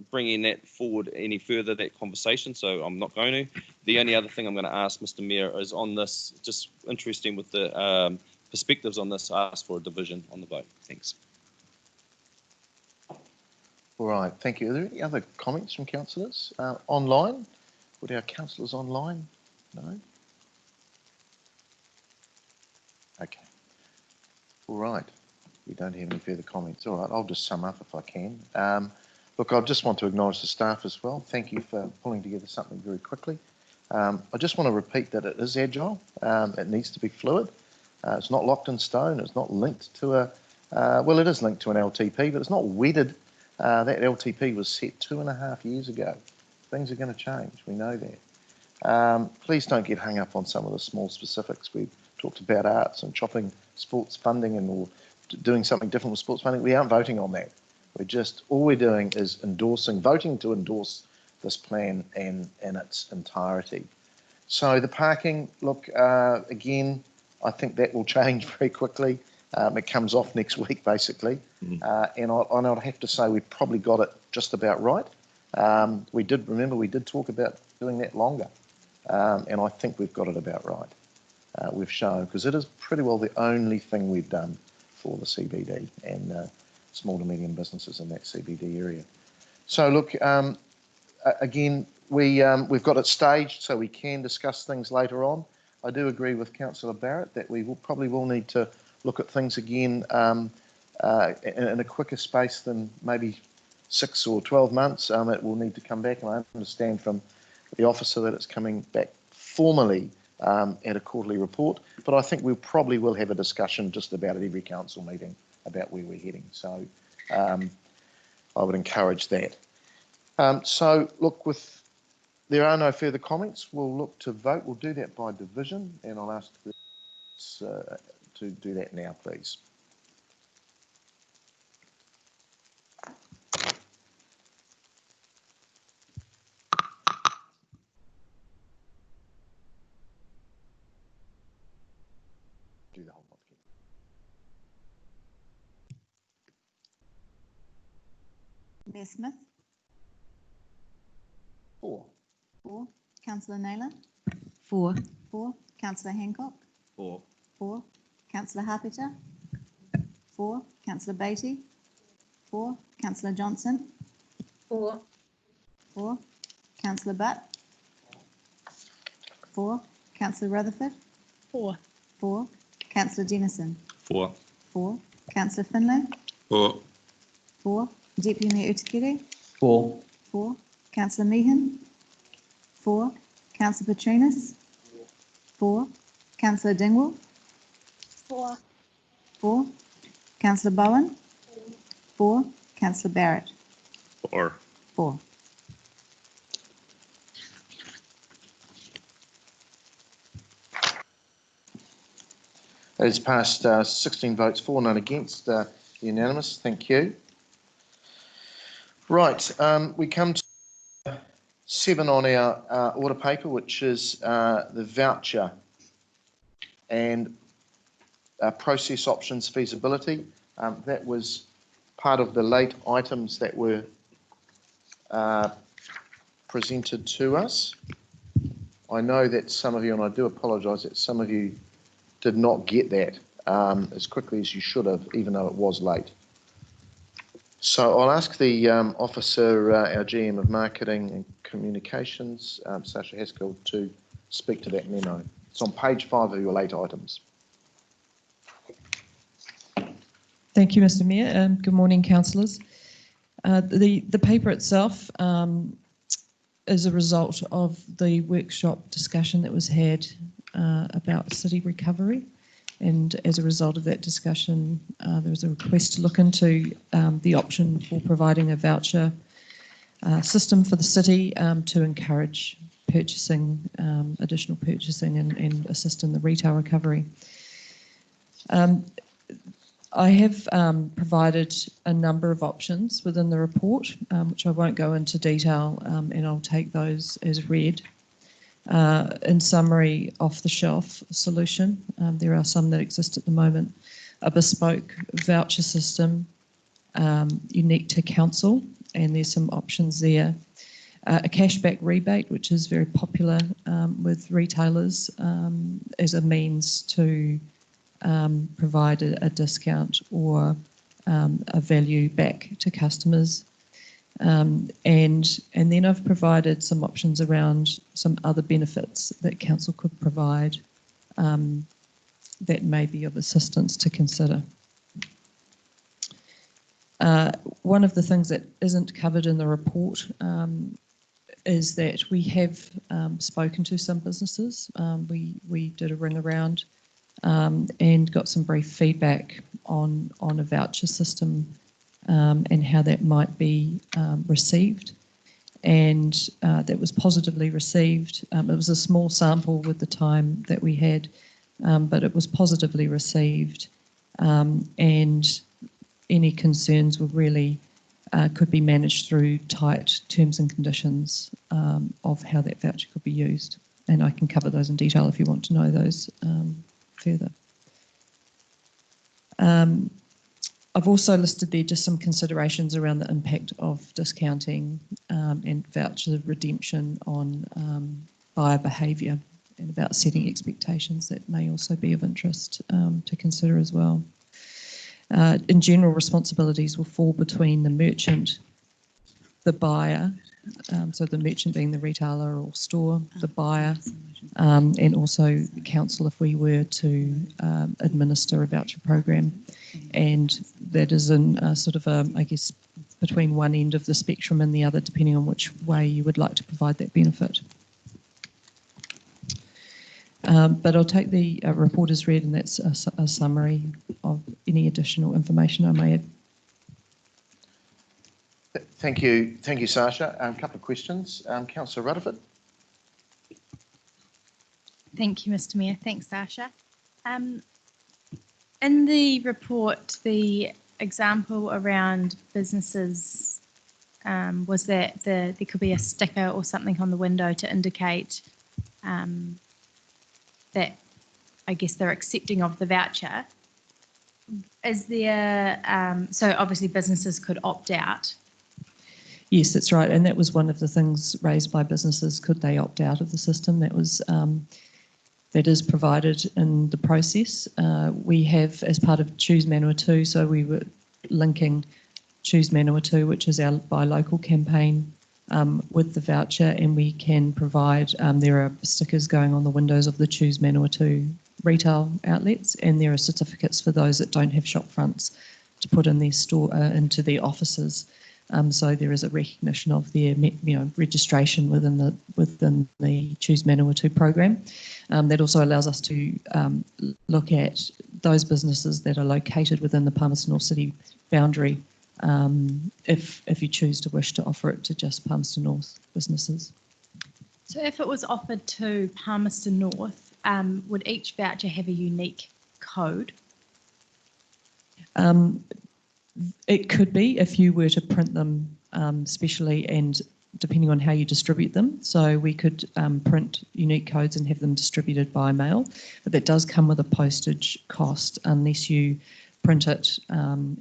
bringing that forward any further, that conversation, so I'm not going to. The only other thing I'm going to ask Mr. Mayor is on this, just interesting with the perspectives on this, ask for a division on the vote. Thanks. All right, thank you. Are there any other comments from councillors online? Would our councillors online? No? Okay. All right. We don't have any further comments. All right, I'll just sum up if I can. Look, I just want to acknowledge the staff as well. Thank you for pulling together something very quickly. I just want to repeat that it is agile. It needs to be fluid. It's not locked in stone. It's not linked to a, well, it is linked to an LTP, but it's not wedded. That LTP was set 2.5 years ago. Things are going to change. We know that. Please don't get hung up on some of the small specifics. We've talked about arts and chopping sports funding and or doing something different with sports funding. We aren't voting on that. We're just, all we're doing is voting to endorse this plan in its entirety. So the parking, look, again, I think that will change very quickly. It comes off next week, basically. And I'd have to say we probably got it just about right. We did talk about doing that longer. And I think we've got it about right. We've shown, because it is pretty well the only thing we've done for the CBD and small to medium businesses in that CBD area. So look, again, we've got it staged so we can discuss things later on. I do agree with Councillor Barrett that we probably will need to look at things again in a quicker space than maybe 6 or 12 months. It will need to come back, and I understand from the officer that it's coming back formally at a quarterly report. But I think we probably will have a discussion just about at every council meeting about where we're heading. So I would encourage that. So look, there are no further comments. We'll look to vote. We'll do that by division, and I'll ask to do that now, please. Do the whole lot. Mayor Smith, Councillor Naylor? 4. 4. Councillor Hancock? 4. 4. Councillor Harpiter? 4. Councillor Beatty? 4. Councillor Johnson? 4. 4. Councillor Butt? 4. Councillor Rutherford? 4. 4. Councillor Dennison? 4. 4. Councillor Finlay? 4. 4. Deputy Mayor Utikere? 4. 4. Councillor Meehan? 4. Councillor Petrinas? 4. Councillor Dingwall? 4. 4. Councillor Bowen? 4. Councillor Barrett? 4. 4. That is passed 16 votes for, none against, unanimous. Thank you. Right, we come to 7 on our order paper, which is the voucher and process options feasibility. That was part of the late items that were presented to us. I know that some of you, and I do apologise that some of you did not get that as quickly as you should have, even though it was late. So I'll ask the officer, our GM of Marketing and Communications, Sasha Haskell, to speak to that memo. It's on page 5 of your late items. Thank you, Mr. Mayor. Good morning, councillors. The paper itself is a result of the workshop discussion that was had about city recovery. And as a result of that discussion, there was a request to look into the option for providing a voucher system for the city to encourage purchasing, additional purchasing and assist in the retail recovery. I have provided a number of options within the report, which I won't go into detail, and I'll take those as read. In summary, off-the-shelf solution. There are some that exist at the moment. A bespoke voucher system unique to council, and there's some options there. A cashback rebate, which is very popular with retailers as a means to provide a discount or a value back to customers. And then I've provided some options around some other benefits that council could provide that may be of assistance to consider. One of the things that isn't covered in the report is that we have spoken to some businesses. We did a ring around and got some brief feedback on a voucher system and how that might be received. And that was positively received. It was a small sample with the time that we had, but it was positively received. And any concerns were really could be managed through tight terms and conditions of how that voucher could be used. And I can cover those in detail if you want to know those further. I've also listed there just some considerations around the impact of discounting and voucher redemption on buyer behaviour and about setting expectations that may also be of interest to consider as well. In general, responsibilities will fall between the merchant, the buyer, so the merchant being the retailer or store, the buyer, and also the council if we were to administer a voucher program. And that is in sort of, I guess, between one end of the spectrum and the other, depending on which way you would like to provide that benefit. But I'll take the report as read, and that's a summary of any additional information I may add. Thank you, Sasha. A couple of questions. Councillor Rutherford. Thank you, Mr. Mayor. Thanks, Sasha. In the report, the example around businesses was that there could be a sticker or something on the window to indicate that, I guess, they're accepting of the voucher. Is there, so obviously businesses could opt out. Yes, that's right. And that was one of the things raised by businesses. Could they opt out of the system? That was that is provided in the process. We have, as part of Choose Manawatu, so we were linking Choose Manawatu, which is our Buy Local campaign, with the voucher, and we can provide, there are stickers going on the windows of the Choose Manawatu retail outlets, and there are certificates for those that don't have shop fronts to put in their store, into their offices. So there is a recognition of their, registration within the Choose Manawatu program. That also allows us to look at those businesses that are located within the Palmerston North City boundary, if you choose to wish to offer it to just Palmerston North businesses. So if it was offered to Palmerston North, would each voucher have a unique code? It could be if you were to print them specially and depending on how you distribute them. So we could print unique codes and have them distributed by mail, but that does come with a postage cost unless you print it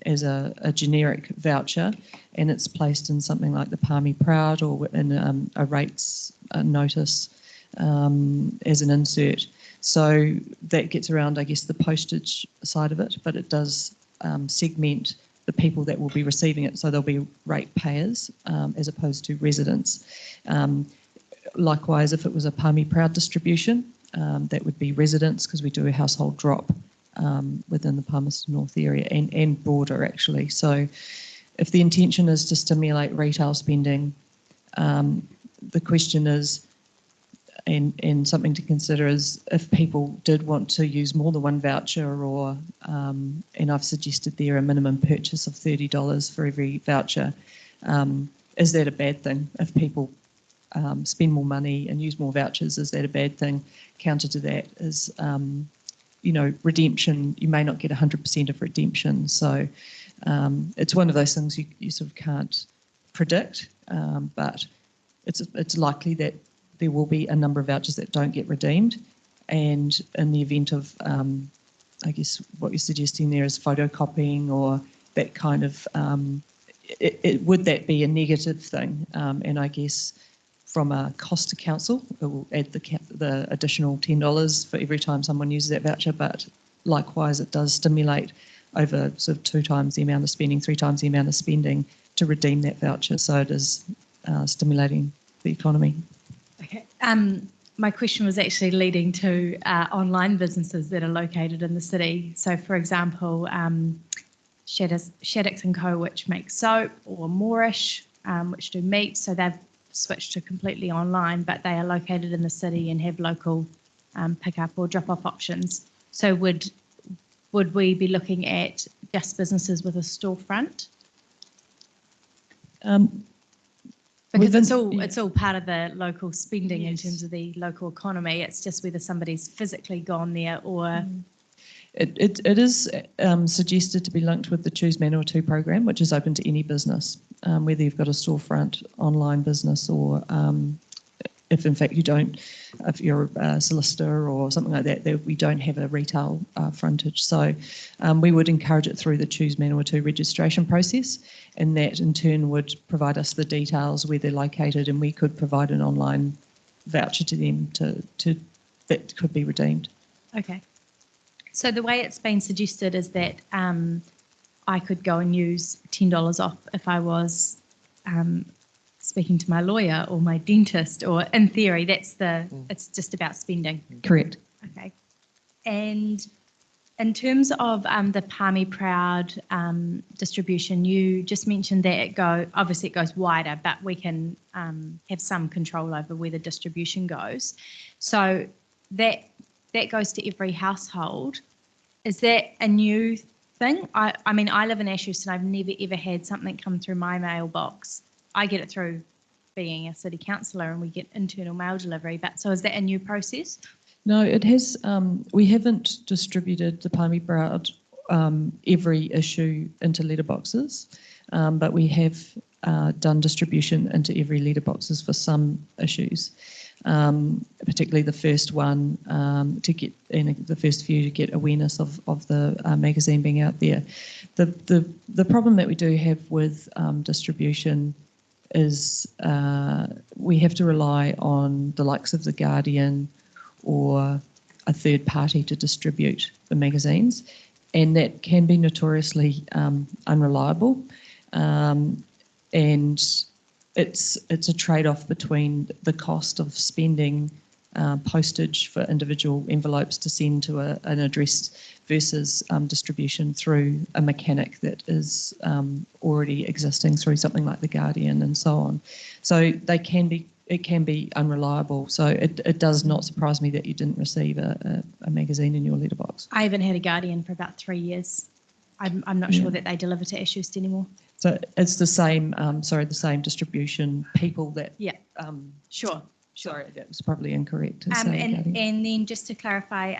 as a generic voucher and it's placed in something like the Palmy Proud or in a rates notice as an insert. So that gets around, I guess, the postage side of it, but it does segment the people that will be receiving it. So they'll be rate payers as opposed to residents. Likewise, if it was a Palmy Proud distribution, that would be residents because we do a household drop within the Palmerston North area and broader actually. So if the intention is to stimulate retail spending, the question is, and something to consider is if people did want to use more than one voucher or, and I've suggested there a minimum purchase of $30 for every voucher, is that a bad thing? If people spend more money and use more vouchers, is that a bad thing? Counter to that is, redemption, you may not get 100% of redemption. So it's one of those things you sort of can't predict, but it's likely that there will be a number of vouchers that don't get redeemed. And in the event of, I guess what you're suggesting there is photocopying or that kind of, would that be a negative thing? And I guess from a cost to council, it will add the additional $10 for every time someone uses that voucher, but likewise it does stimulate over sort of 2 times the amount of spending, 3 times the amount of spending to redeem that voucher. So it is stimulating the economy. Okay. My question was actually leading to online businesses that are located in the city. So, for example, Shaddix & Co, which makes soap, or Moorish, which do meat. So they've switched to completely online, but they are located in the city and have local pick-up or drop-off options. So would we be looking at just businesses with a storefront? Because it's all part of the local spending in terms of the local economy. It's just whether somebody's physically gone there or... It is suggested to be linked with the Choose Manawatu program, which is open to any business, whether you've got a storefront, online business, or if in fact you don't, if you're a solicitor or something like that, we don't have a retail frontage. So we would encourage it through the Choose Manawatu registration process, and that in turn would provide us the details where they're located, and we could provide an online voucher to them to that could be redeemed. Okay. So the way it's been suggested is that I could go and use $10 off if I was speaking to my lawyer or my dentist, or in theory, it's just about spending. Correct. Okay. And in terms of the Palmy Proud distribution, you just mentioned that obviously it goes wider, but we can have some control over where the distribution goes. So that goes to every household. Is that a new thing? I mean, I live in Ashurst and I've never ever had something come through my mailbox. I get it through being a city councillor and we get internal mail delivery, but so is that a new process? No, it has. We haven't distributed the Palmy Proud every issue into letterboxes, but we have done distribution into every letterboxes for some issues. Particularly the first one to get the first few to get awareness of the magazine being out there. The problem that we do have with distribution is we have to rely on the likes of The Guardian or a third party to distribute the magazines, and that can be notoriously unreliable. And it's a trade-off between the cost of spending postage for individual envelopes to send to an address versus distribution through a mechanic that is already existing through something like The Guardian and so on. So it can be unreliable. So it does not surprise me that you didn't receive a magazine in your letterbox. I haven't had a Guardian for about 3 years. I'm not sure that they deliver to Ashurst anymore. So it's the same, the same distribution people that. Yeah. Sure. Sorry, that was probably incorrect. To say And then just to clarify,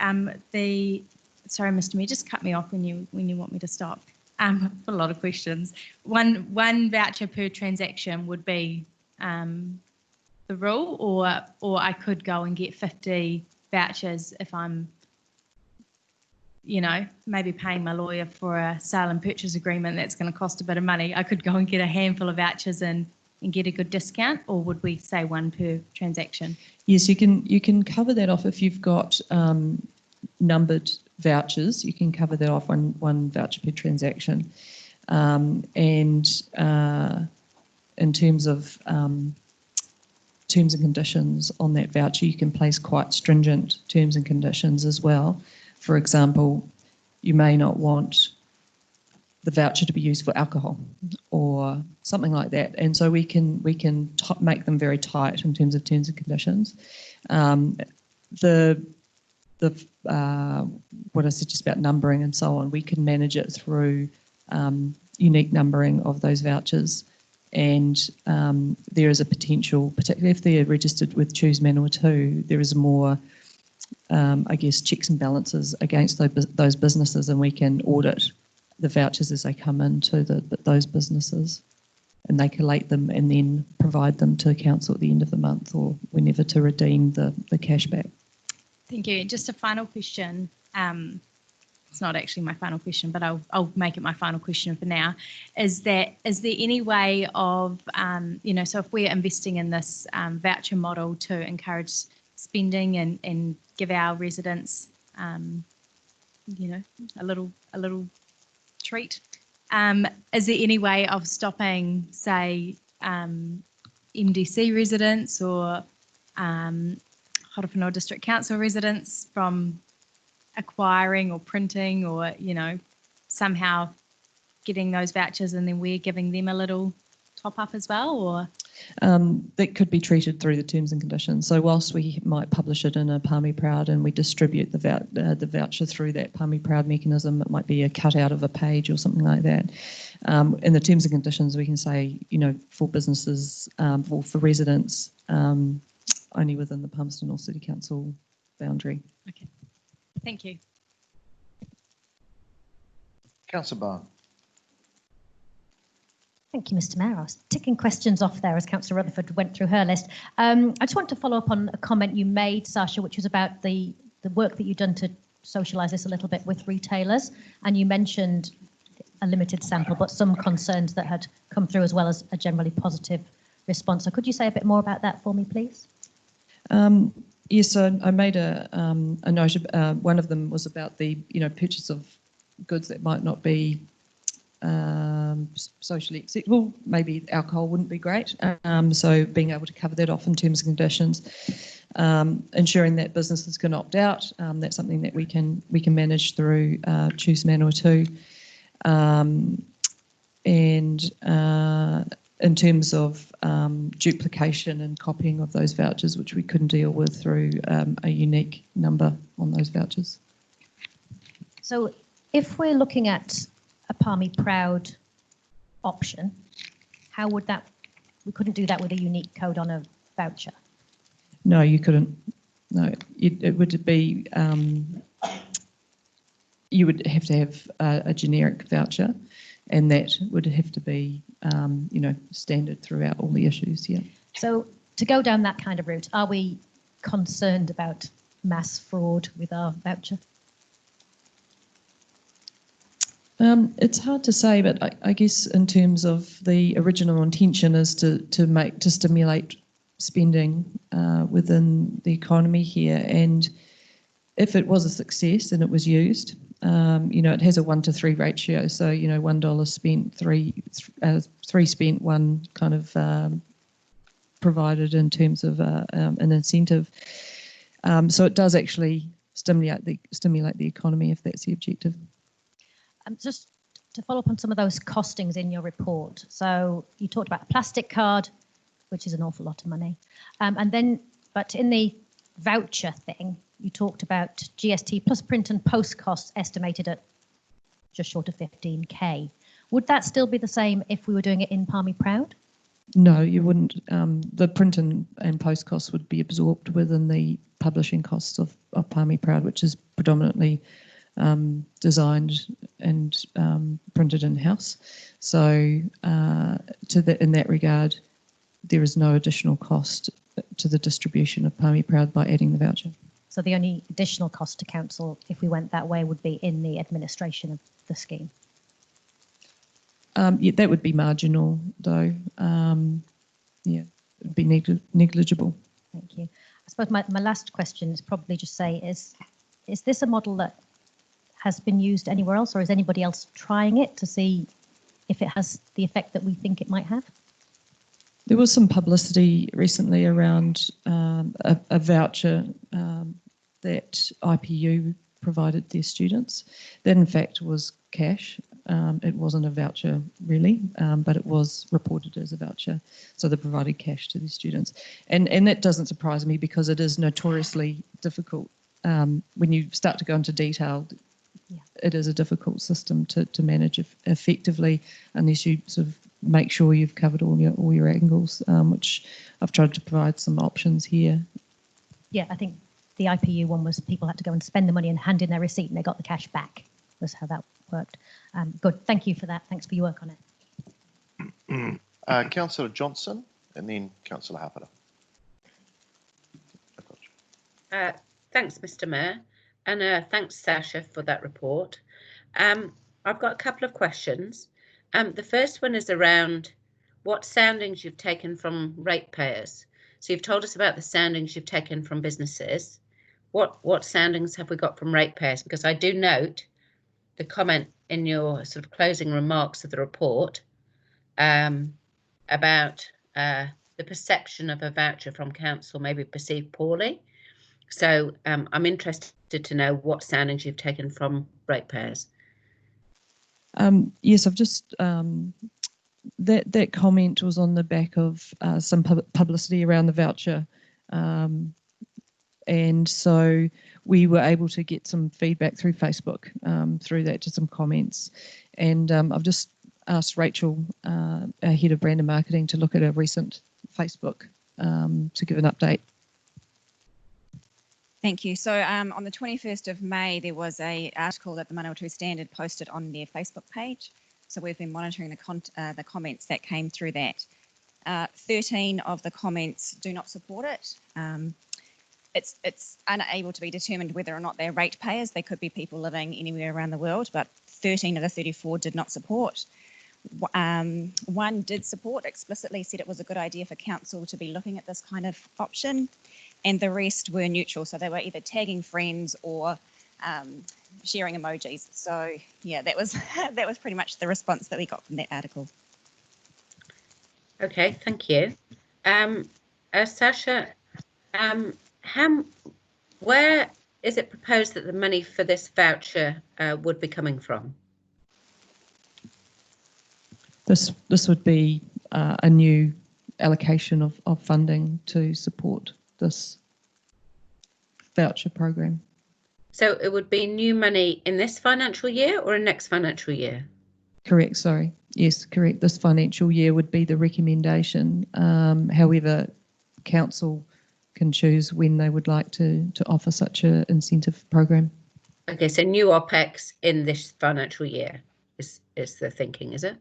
sorry, Mr. Mayor, just cut me off when you want me to stop. A lot of questions. One voucher per transaction would be the rule, or I could go and get 50 vouchers if I'm, maybe paying my lawyer for a sale and purchase agreement that's going to cost a bit of money. I could go and get a handful of vouchers and get a good discount, or would we say one per transaction? Yes, you can cover that off if you've got numbered vouchers. You can cover that off one voucher per transaction. And in terms of terms and conditions on that voucher, you can place quite stringent terms and conditions as well. For example, you may not want the voucher to be used for alcohol or something like that. And so we can make them very tight in terms of terms and conditions. What I said just about numbering and so on, we can manage it through unique numbering of those vouchers. And there is a potential, particularly if they're registered with Choose Manawatu, there is more, checks and balances against those businesses, and we can audit the vouchers as they come into those businesses, and they collate them and then provide them to council at the end of the month or whenever to redeem the cash back. Thank you. Just a final question. It's not actually my final question, but I'll make it my final question for now. Is there any way of, so if we're investing in this voucher model to encourage spending and give our residents, a little treat, is there any way of stopping, say, MDC residents or Horowhenua District Council residents from acquiring or printing or, somehow getting those vouchers and then we're giving them a little top up as well, or? That could be treated through the terms and conditions. So whilst we might publish it in a Palmy Proud and we distribute the voucher through that Palmy Proud mechanism, it might be a cutout of a page or something like that. In the terms and conditions, we can say, for businesses or for residents, only within the Palmerston North City Council boundary. Okay, thank you. Councillor Barr. Thank you, Mr. Mayor. I was ticking questions off there as Councillor Rutherford went through her list. I just want to follow up on a comment you made, Sasha, which was about the work that you've done to socialise this a little bit with retailers. And you mentioned a limited sample, but some concerns that had come through as well as a generally positive response. So could you say a bit more about that for me, please? Yes, so I made a note. One of them was about the purchase of goods that might not be socially acceptable. Maybe alcohol wouldn't be great. So being able to cover that off in terms and conditions, ensuring that businesses can opt out. That's something that we can manage through Choose Manawatu. And in terms of duplication and copying of those vouchers, which we couldn't deal with through a unique number on those vouchers. So if we're looking at a Palmy Proud option, how would that, we couldn't do that with a unique code on a voucher? No, you couldn't. No, it would be, you would have to have a generic voucher, and that would have to be, standard throughout all the issues, yeah. So to go down that kind of route, are we concerned about mass fraud with our voucher? It's hard to say, but I guess in terms of the original intention is to stimulate spending within the economy here, and if it was a success and it was used, it has a 1-to-3 ratio. So $1 spent, three spent, one kind of provided in terms of an incentive. So it does actually stimulate the economy if that's the objective. Just to follow up on some of those costings in your report. So you talked about a plastic card, which is an awful lot of money. But in the voucher thing, you talked about GST plus print and post costs estimated at just short of 15K. Would that still be the same if we were doing it in Palmy Proud? No, you wouldn't. The print and post costs would be absorbed within the publishing costs of Palmy Proud, which is predominantly designed and printed in-house. So in that regard, there is no additional cost to the distribution of Palmy Proud by adding the voucher. So the only additional cost to council, if we went that way, would be in the administration of the scheme. Yeah, that would be marginal, though. Yeah, it would be negligible. Thank you. I suppose my last question is probably just say, is this a model that has been used anywhere else, or is anybody else trying it to see if it has the effect that we think it might have? There was some publicity recently around a voucher that IPU provided their students. That in fact was cash. It wasn't a voucher really, but it was reported as a voucher. So they provided cash to the students. And that doesn't surprise me because it is notoriously difficult. When you start to go into detail, it is a difficult system to manage effectively unless you sort of make sure you've covered all your angles, which I've tried to provide some options here. Yeah, I think the IPU one was people had to go and spend the money and hand in their receipt and they got the cash back. Was how that worked. Good, thank you for that. Thanks for your work on it. Councillor Johnson and then Councillor Hapara. Thanks, Mr. Mayor, and thanks, Sasha, for that report. I've got a couple of questions. The first one is around what soundings you've taken from ratepayers. So you've told us about the soundings you've taken from businesses. What soundings have we got from ratepayers? Because I do note the comment in your sort of closing remarks of the report about the perception of a voucher from council may be perceived poorly. So I'm interested to know what soundings you've taken from ratepayers. Yes, I've just that comment was on the back of some publicity around the voucher, and so we were able to get some feedback through Facebook through that to some comments, and I've just asked Rachel, our head of brand and marketing, to look at a recent Facebook to give an update. Thank you. So on the 21st of May, there was an article that the Manawatu Standard posted on their Facebook page. So we've been monitoring the comments that came through that. 13 of the comments do not support it. It's unable to be determined whether or not they're ratepayers. They could be people living anywhere around the world, but 13 of the 34 did not support. One did support, explicitly said it was a good idea for council to be looking at this kind of option, and the rest were neutral. So they were either tagging friends or sharing emojis. So yeah, that was that was pretty much the response that we got from that article. Okay, thank you. Sasha, where is it proposed that the money for this voucher would be coming from? This would be a new allocation of funding to support this voucher program. So it would be new money in this financial year or in next financial year? Correct, sorry. Yes, correct. This financial year would be the recommendation. However, council can choose when they would like to offer such an incentive program. Okay, so new OPEX in this financial year is the thinking, is it?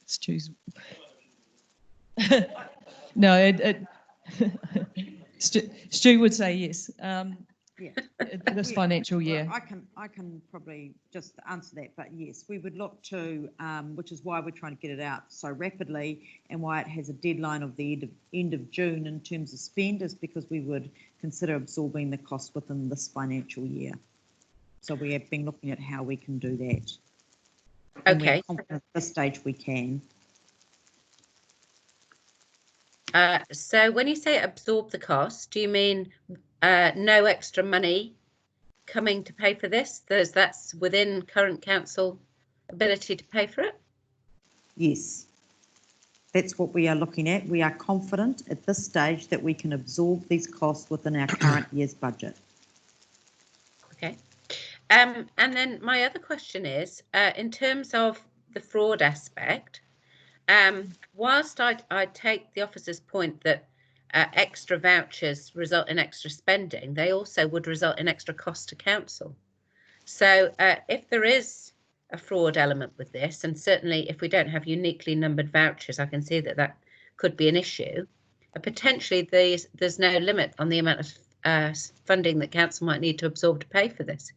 Stu's. No, Stu would say yes. Yeah. this financial Well, year. I can probably just answer that, but yes, we would look to, which is why we're trying to get it out so rapidly and why it has a deadline of the end of June in terms of spend, is because we would consider absorbing the cost within this financial year. So we have been looking at how we can do that. And we're Okay. confident at this stage we can. So when you say absorb the cost, do you mean no extra money coming to pay for this? That's within current council ability to pay for it? Yes. That's what we are looking at. We are confident at this stage that we can absorb these costs within our current year's budget. Okay. And then my other question is, in terms of the fraud aspect, whilst I take the officer's point that extra vouchers result in extra spending, they also would result in extra cost to council. So if there is a fraud element with this, and certainly if we don't have uniquely numbered vouchers, I can see that that could be an issue. Potentially there's no limit on the amount of funding that council might need to absorb to pay for this.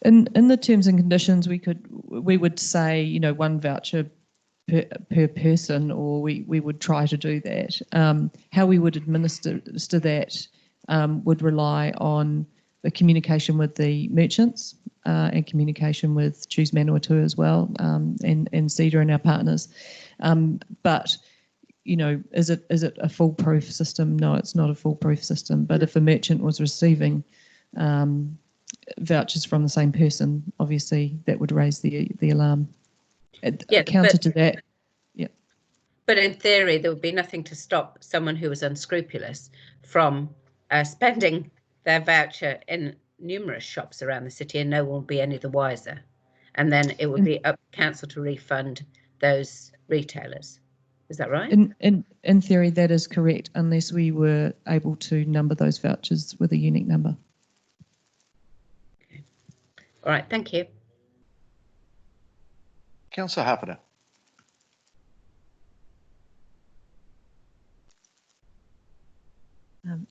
In the terms and conditions, we would say, you know, one voucher per person, or we would try to do that. How we would administer that would rely on the communication with the merchants and communication with Choose Manawatu as well, and CEDA and our partners. But you know, is it a foolproof system? No, it's not a foolproof system. But if a merchant was receiving vouchers from the same person, obviously that would raise the alarm. Counter to that, yeah. But in theory, there would be nothing to stop someone who was unscrupulous from spending their voucher in numerous shops around the city, and no one would be any the wiser. And then it would be up to council to refund those retailers. Is that right? In theory, that is correct, unless we were able to number those vouchers with a unique number. All right, thank you. Councillor Happer.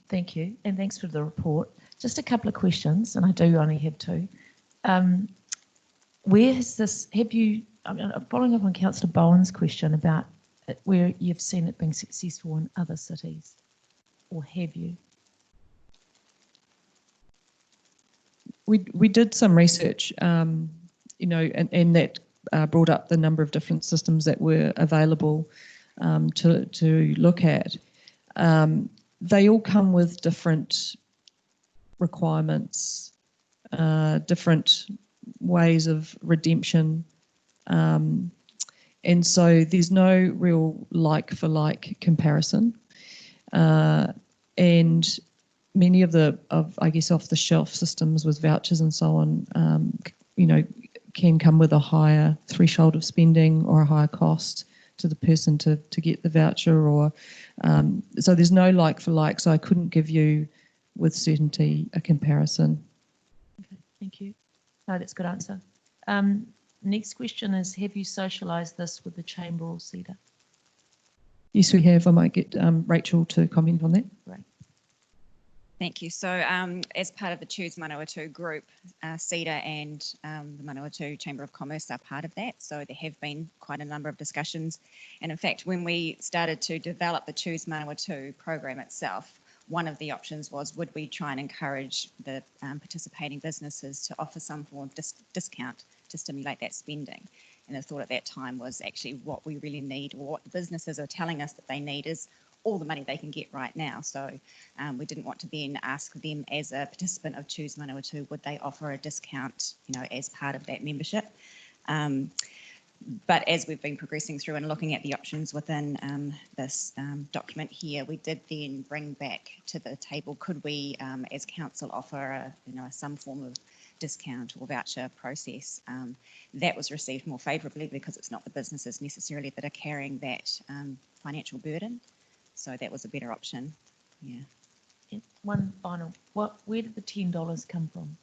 Thank you, and thanks for the report. Just a couple of questions, and I do only have two. Where has this, have you, following up on Councillor Bowen's question about where you've seen it being successful in other cities, or have you? We did some research, you know, and that brought up the number of different systems that were available to look at. They all come with different requirements, different ways of redemption, and so there's no real like-for-like comparison. And many of I guess, off-the-shelf systems with vouchers and so on, you know, can come with a higher threshold of spending or a higher cost to the person to get the voucher, or so there's no like-for-like, so I couldn't give you with certainty a comparison. Okay, thank you. No, that's a good answer. Next question is, have you socialised this with the Chamber or CEDA? Yes, we have. I might get Rachel to comment on that. Great. Thank you. So as part of the Choose Manawatu group, CEDA and the Manawatu Chamber of Commerce are part of that. So there have been quite a number of discussions. And in fact, when we started to develop the Choose Manawatu program itself, one of the options was, would we try and encourage the participating businesses to offer some form of discount to stimulate that spending? And the thought at that time was actually what we really need, or what the businesses are telling us that they need, is all the money they can get right now. So we didn't want to then ask them, as a participant of Choose Manawatu, would they offer a discount, you know, as part of that membership. But as we've been progressing through and looking at the options within this document here, we did then bring back to the table, could we, as council, offer some form of discount or voucher process. That was received more favourably because it's not the businesses necessarily that are carrying that financial burden. So that was a better option. Yeah. And one final, where did the $10 come from?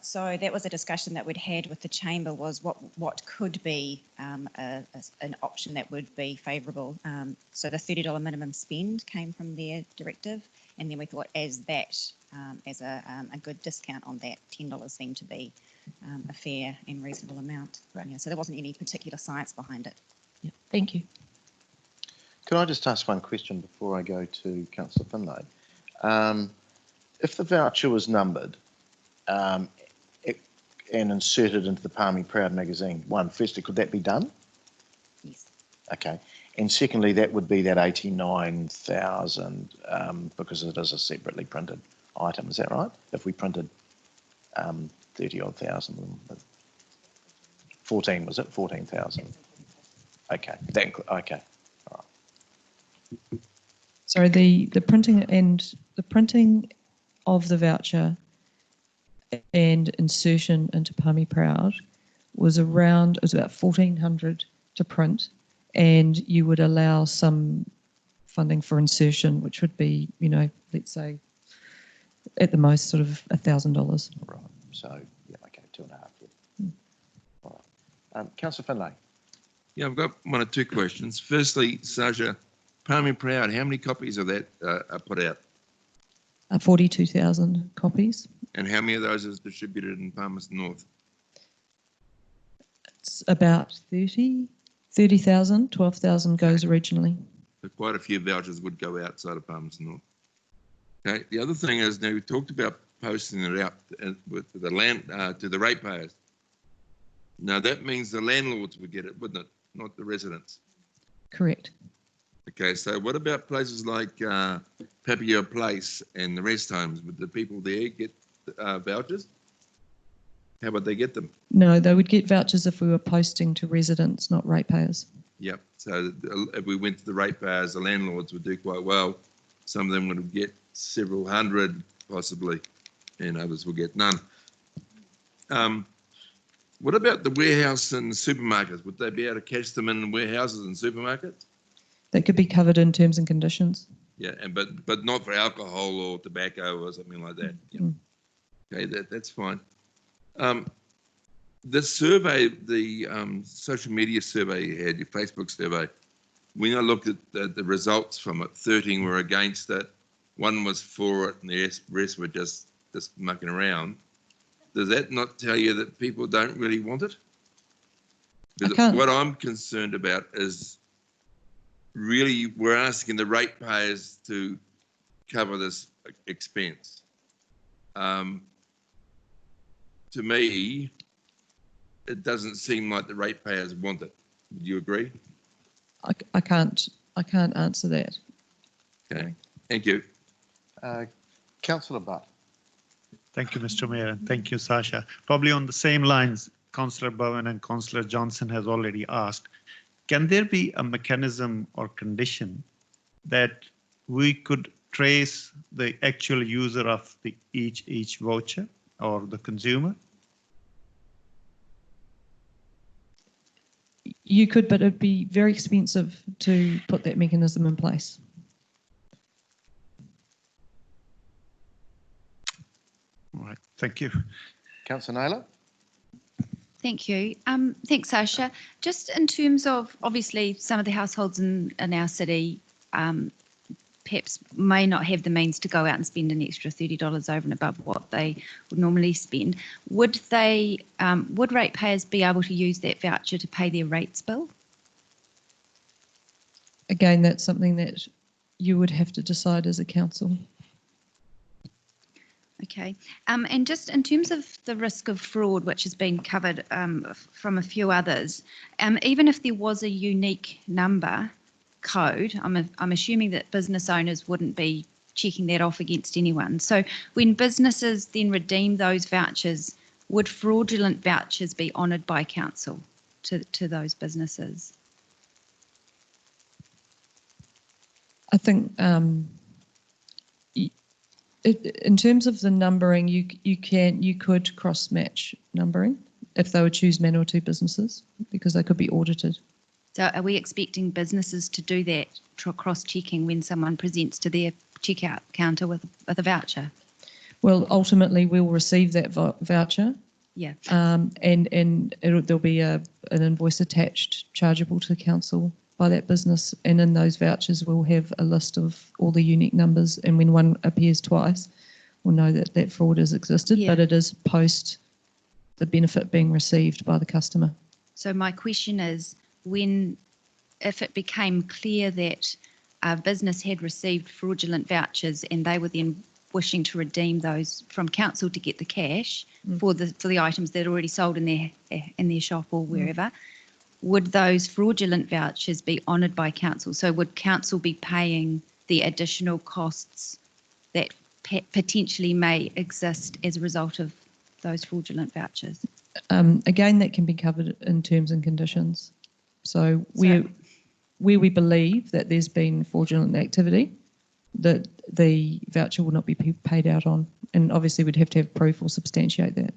So that was a discussion that we'd had with the chamber, was what could be an option that would be favourable. So the $30 minimum spend came from their directive, and then we thought as a good discount on that, $10 seemed to be a fair and reasonable amount. Right. Yeah, so there wasn't any particular science behind it. Yeah, thank you. Can I just ask one question before I go to Councillor Finlay? If the voucher was numbered and inserted into the Palmy Proud magazine, firstly, could that be done? Yes. Okay. And secondly, that would be that 89,000 because it is a separately printed item. Is that right? If we printed 30-odd thousand, 14 was it? 14,000. Okay. Okay. All right. Sorry, the printing of the voucher and insertion into Palmy Proud was about 1,400 to print, and you would allow some funding for insertion, which would be, let's say at the most sort of $1,000. Right. So, yeah, okay, 2.5. Yeah. All right. Councillor Finlay. Yeah, I've got one or two questions. Firstly, Sasha, Palmy Proud, how many copies of that are put out? 42,000 copies. And how many of those is distributed in Palmerston North? It's about 30,000, 12,000 goes regionally. So quite a few vouchers would go outside of Palmerston North. Okay. The other thing is, now we talked about posting it out with the land to the ratepayers. Now that means the landlords would get it, wouldn't it? Not the residents. Correct. Okay, so what about places like Papio Place and the rest homes? Would the people there get vouchers? How would they get them? No, they would get vouchers if we were posting to residents, not ratepayers. Yep. So if we went to the ratepayers, the landlords would do quite well. Some of them would get several hundred, possibly, and others will get none. What about the warehouse and supermarkets? Would they be able to catch them in warehouses and supermarkets? That could be covered in terms and conditions. Yeah, but not for alcohol or tobacco or something like that. Yeah. Okay, that's fine. The survey, the social media survey you had, your Facebook survey, when I looked at the results from it, 13 were against it, 1 was for it, and the rest were just mucking around. Does that not tell you that people don't really want it? Because what I'm concerned about is really we're asking the ratepayers to cover this expense. To me, it doesn't seem like the ratepayers want it. Would you agree? I can't answer that. Okay, thank you. Councillor Butt. Thank you, Mr. Mayor, and thank you, Sasha. Probably on the same lines, Councillor Bowen and Councillor Johnson has already asked, can there be a mechanism or condition that we could trace the actual user of the each voucher or the consumer? You could, but it'd be very expensive to put that mechanism in place. All right, thank you. Councillor Naylor. Thank you. Thanks, Sasha. Just in terms of, obviously, some of the households in our city perhaps may not have the means to go out and spend an extra $30 over and above what they would normally spend. Would ratepayers be able to use that voucher to pay their rates bill? Again, that's something that you would have to decide as a council. Okay, and just in terms of the risk of fraud, which has been covered from a few others, even if there was a unique number code, I'm assuming that business owners wouldn't be checking that off against anyone. So when businesses then redeem those vouchers, would fraudulent vouchers be honoured by council to those businesses? I think in terms of the numbering, you could cross match numbering if they would choose Manawatu businesses, because they could be audited. So are we expecting businesses to do that cross-checking when someone presents to their checkout counter with a voucher? Well, ultimately, we'll receive that voucher. Yeah. And there'll be an invoice attached chargeable to the council by that business, and in those vouchers we'll have a list of all the unique numbers, and when one appears twice, we'll know that that fraud has existed, Yeah. but it is post the benefit being received by the customer. So my question is, if it became clear that a business had received fraudulent vouchers and they were then wishing to redeem those from council to get the cash for the items that are already sold in their shop or wherever, would those fraudulent vouchers be honoured by council? So would council be paying the additional costs that potentially may exist as a result of those fraudulent vouchers? Again, that can be covered in terms and conditions. So where we believe that there's been fraudulent activity, that the voucher will not be paid out on, and obviously we'd have to have proof or substantiate that.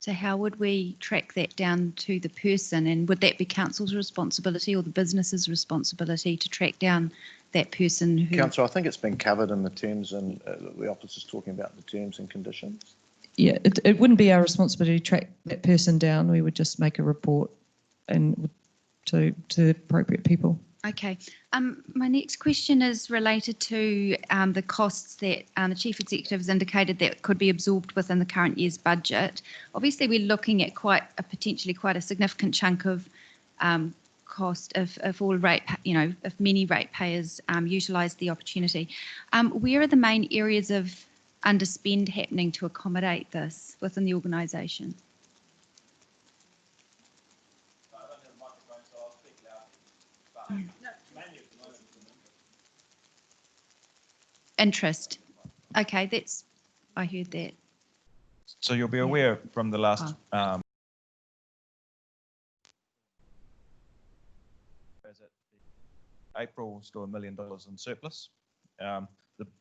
So how would we track that down to the person, and would that be council's responsibility or the business's responsibility to track down that person who... Councillor, I think it's been covered in the terms, and the officer's talking about the terms and conditions. Yeah, it wouldn't be our responsibility to track that person down. We would just make a report and to the appropriate people. Okay. My next question is related to the costs that the Chief Executive has indicated that could be absorbed within the current year's budget. Obviously, we're looking at potentially quite a significant chunk of cost if many ratepayers utilise the opportunity. Where are the main areas of underspend happening to accommodate this within the organisation? Interest. Okay, I heard that. So you'll be aware from the last April, still $1 million in surplus. The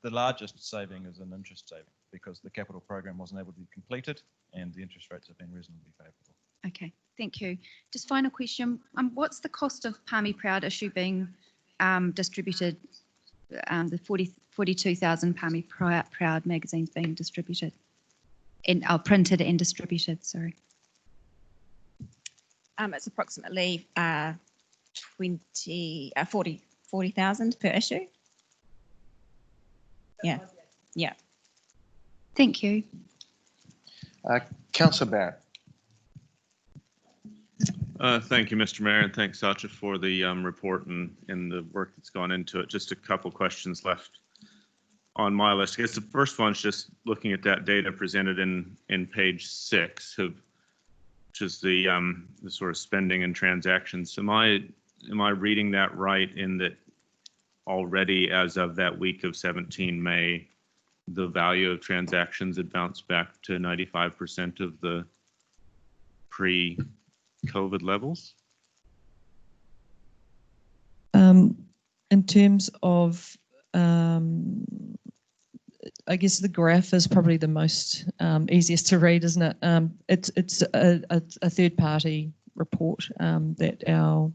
largest saving is an interest saving because the capital program wasn't able to be completed and the interest rates have been reasonably favourable. Okay, thank you. Just final question. What's the cost of Palmy Proud issue being distributed, the 42,000 Palmy Proud magazines being distributed, and printed and distributed, sorry? It's approximately 40,000 per issue. Yeah, yeah. Thank you. Councillor Barrett. Thank you, Mr. Mayor, and thanks, Sacha, for the report and the work that's gone into it. Just a couple questions left on my list. I guess the first one's just looking at that data presented in page 6, which is the sort of spending and transactions. Am I reading that right in that already as of that week of 17 May, the value of transactions had bounced back to 95% of the pre-COVID levels? In terms of, I guess the graph is probably the most easiest to read, isn't it? It's a third-party report that our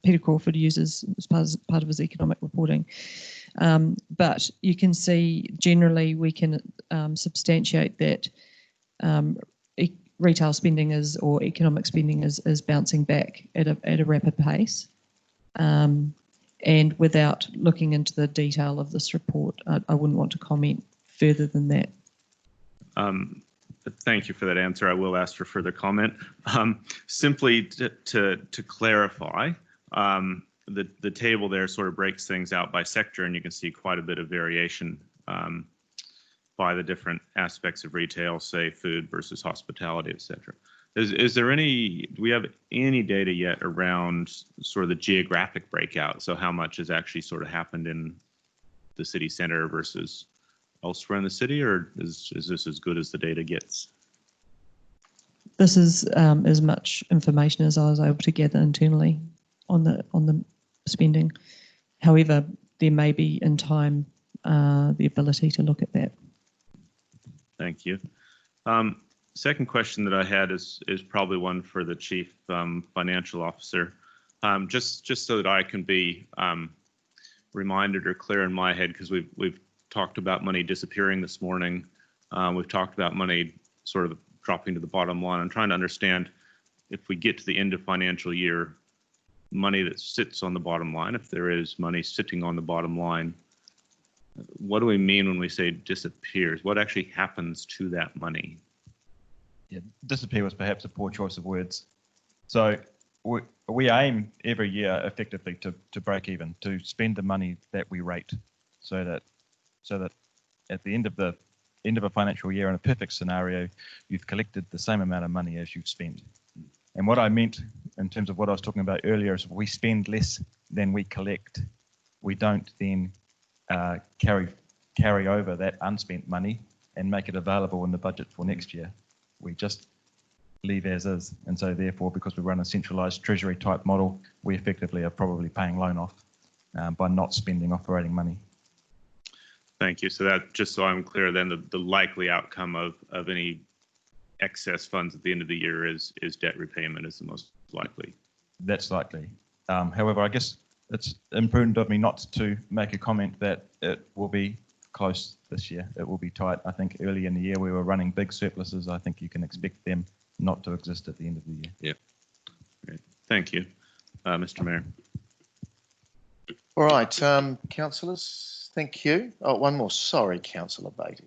Peter Crawford uses as part of his economic reporting. But you can see generally we can substantiate that retail spending or economic spending is bouncing back at a rapid pace. And without looking into the detail of this report, I wouldn't want to comment further than that. Thank you for that answer. I will ask for further comment. Simply to clarify, the table there sort of breaks things out by sector, and you can see quite a bit of variation by the different aspects of retail, say food versus hospitality, etc. Do we have any data yet around sort of the geographic breakout? So how much has actually sort of happened in the city center versus elsewhere in the city, or is this as good as the data gets? This is as much information as I was able to gather internally on the spending. However, there may be in time the ability to look at that. Thank you. Second question that I had is probably one for the Chief Financial Officer. Just so that I can be reminded or clear in my head, because we've talked about money disappearing this morning. We've talked about money sort of dropping to the bottom line. I'm trying to understand if we get to the end of financial year, money that sits on the bottom line, if there is money sitting on the bottom line, what do we mean when we say disappears? What actually happens to that money? Yeah, disappear was perhaps a poor choice of words. So we aim every year effectively to break even, to spend the money that we rate, so that at the end of a financial year, in a perfect scenario, you've collected the same amount of money as you've spent. And what I meant in terms of what I was talking about earlier is we spend less than we collect. We don't then carry over that unspent money and make it available in the budget for next year. We just leave as is. And so therefore, because we run a centralised treasury type model, we effectively are probably paying loan off by not spending operating money. Thank you. So that, just so I'm clear, then the likely outcome of any excess funds at the end of the year is debt repayment is the most likely. That's likely. However, I guess it's imprudent of me not to make a comment that it will be close this year. It will be tight. I think early in the year we were running big surpluses. I think you can expect them not to exist at the end of the year. Yeah. Great. Thank you, Mr. Mayor. All right, councillors, thank you. Oh, one more. Sorry, Councillor Beattie.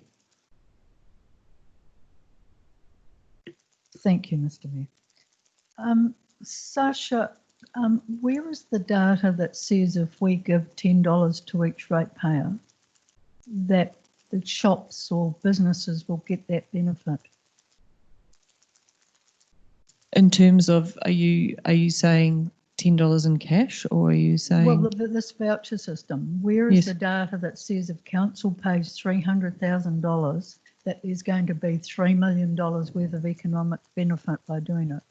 Thank you, Mr. Mayor. Sasha, where is the data that says if we give $10 to each ratepayer, that the shops or businesses will get that benefit? In terms of, are you saying $10 in cash, or are you saying? Well, this voucher system, where is Yes. the data that says if council pays $300,000, that there's going to be $3 million worth of economic benefit by doing it?